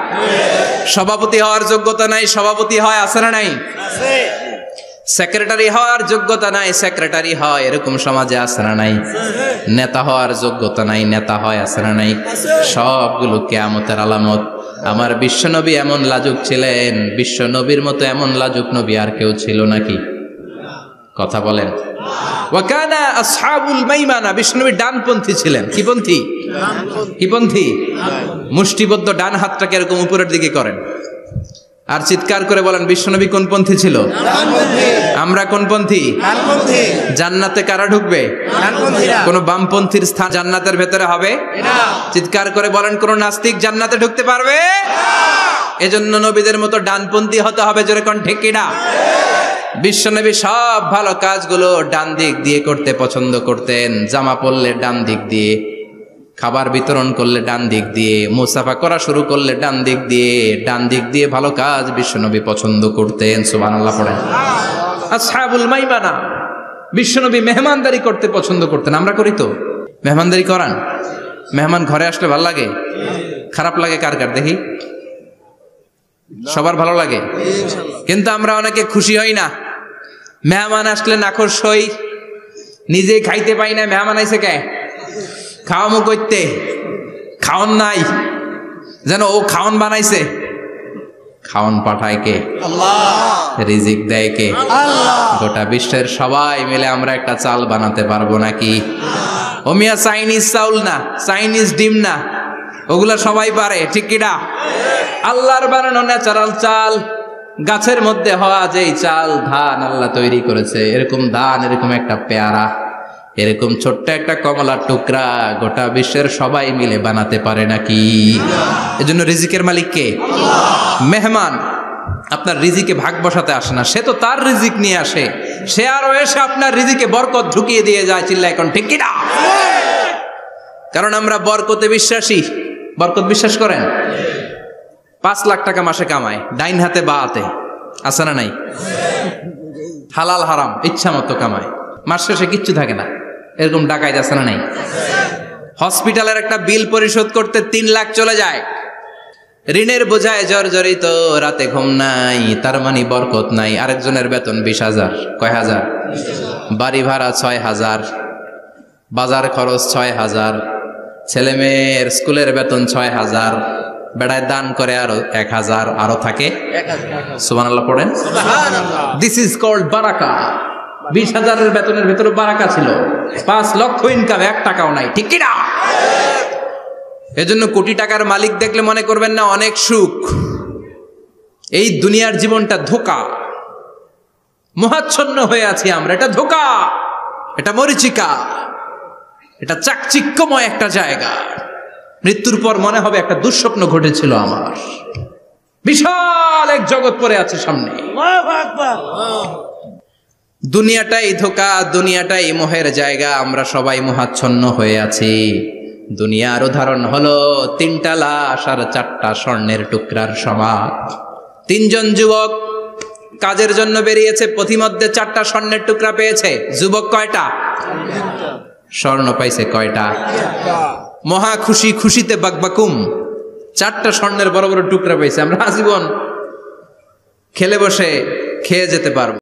সভাপতি হওয়ার যোগ্যতা নাই, সভাপতি হয়, আছে না নাই? সেক্রেটারি হওয়ার যোগ্যতা নাই, সেক্রেটারি হয়, এরকম সমাজে আছে না নাই? নেতা হওয়ার যোগ্যতা নাই, নেতা হয়, আছে না নাই? সবগুলো কিয়ামতের আলামত। আমার বিশ্বনবী এমন লাজুক ছিলেন, বিশ্বনবীর মতো এমন লাজুক নবী আর কেউ ছিল নাকি? কথা বলেন। ওয়াকানা আসহাবুল মাইমানা, বিশ্বনবী ডানপন্থী ছিলেন। কি পন্থী? কি পন্থী? মুষ্টিবদ্ধ ডান হাতটাকে এরকম উপরের দিকে করেন আর চিৎকার করে বলেন, বিশ্বনবী কোন পন্থী ছিল? আমরা কোন পন্থী? জান্নাতে কারা ঢুকবে? কোন বামপন্থীর স্থান জান্নাতের ভেতরে হবে? চিৎকার করে বলেন, কোন নাস্তিক জান্নাতে ঢুকতে পারবে? এজন্য নবীদের মতো ডানপন্থী হতে হবে। জোরে কোন ঠিক কিনা? বিশ্বনবী সব ভালো কাজগুলো ডান দিক দিয়ে করতে পছন্দ করতেন। জামা পরলে ডান দিক দিয়ে, খাবার বিতরণ করলে ডান দিক দিয়ে, মুসাফা করা শুরু করলে ডান দিক দিয়ে, ডান দিক দিয়ে ভালো কাজ বিশ্বনবী পছন্দ করতেন। সুবহানাল্লাহ পড়েন। আসহাবুল মাইমানা, বিশ্বনবী মেহমানদারি করতে পছন্দ করতেন। আমরা করি তো? মেহমানদারি করান? মেহমান ঘরে আসলে ভালো লাগে? খারাপ লাগে কার কার দেখি? সবার ভালো লাগে, কিন্তু আমরা অনেকে খুশি হই না। মেহমান আসলে নাখোশ হই, নিজে খাইতে পাই না। মেহমান আইছে কে? খাওয়ামো করতে, খাওন নাই, যেন ও খাওন বানাইছে। খাওন পাঠায় কে? আল্লাহ। রিজিক দেয় কে? আল্লাহ। গোটা বিশ্বের সবাই মিলে আমরা একটা চাল বানাতে পারবো নাকি? ও মিয়া চাইনিজ চাউল না, চাইনিজ ডিম না, ওগুলা সবাই পারে, ঠিক কিনা? আল্লাহর বানানো ন্যাচারাল চাল, গাছের মধ্যে হওয়া যেই চাল, ধান আল্লাহ তৈরি করেছে, এরকম ধান, এরকম একটা পেয়ারা, এরকম ছোট্ট একটা কমলার টুকরা গোটা বিশ্বের সবাই মিলে বানাতে পারে নাকি? এজন্য রিজিকের মালিক কে? মেহমান আপনার রিজিকে ভাগ বসাতে আসে না, সে তো তার রিজিক নিয়ে আসে। সে আরো এসে আপনার রিজিকে বরকত ঢুকিয়ে দিয়ে যায়। চিল্লা এখন ঠিক কিনা? কারণ আমরা বরকতে বিশ্বাসী। বরকত বিশ্বাস করেন? 5 লাখ টাকা মাসে কামায়, ডাইন হাতে বা হাতে, আছে না নাই? হালাল হারাম ইচ্ছা মতো কামায়, মাস শেষে কিচ্ছু থাকে না, এরকম ডাকাইত আছে না নাই? হসপিটালের একটা বিল পরিশোধ করতে 3 লাখ চলে যায়, ঋণের বোঝায় জর্জরিত, রাতে ঘুম নাই, তার মানে বরকত নাই। আরেকজনের বেতন 20,000, কয় হাজার? বাড়ি ভাড়া 6,000, বাজার খরচ 6,000, ছেলে মেয়ের স্কুলের বেতন 6,000, বেড়ায় দান করে আরো 1,000, আরো থাকে। সুবহানাল্লাহ পড়েন। দিস ইজ কল্ড বারাকা। 20,000-এর বেতনের ভেতরে বারাকা ছিল। 5 লক্ষ ইনকাম, 1 টাকাও নাই, ঠিক কিনা? এজন্য কোটি টাকার মালিক দেখলে মনে করবেন না অনেক সুখ। এই দুনিয়ার জীবনটা ধোঁকা, মোহাচ্ছন্ন হয়ে আছি আমরা। এটা ধোঁকা, এটা মরিচিকা, এটা চাকচিক্যময় একটা জায়গা। মৃত্যুর পর মনে হবে একটা দুঃস্বপ্ন ঘটেছিল আমার, বিশাল এক জগৎ পড়ে আছে সামনে। দুনিয়াটাই ধোঁকা, দুনিয়াটাই মোহের জায়গা। আমরা সবাই মোহাচ্ছন্ন হয়ে আছি। দুনিয়ার উদাহরণ হলো 3টা লাশ আর 4টা স্বর্ণের টুকরার সমান। 3জন যুবক কাজের জন্য বেরিয়েছে, পথিমধ্যে 4টা স্বর্ণের টুকরা পেয়েছে। যুবক কয়টা? স্বর্ণ পাইছে কয়টা? মহা খুশি, খুশিতে বাকবাকুম। 4টা স্বর্ণের বড় বড় টুকরা পাইছে। আমরা আজীবন খেলে বসে খেয়ে যেতে পারবো।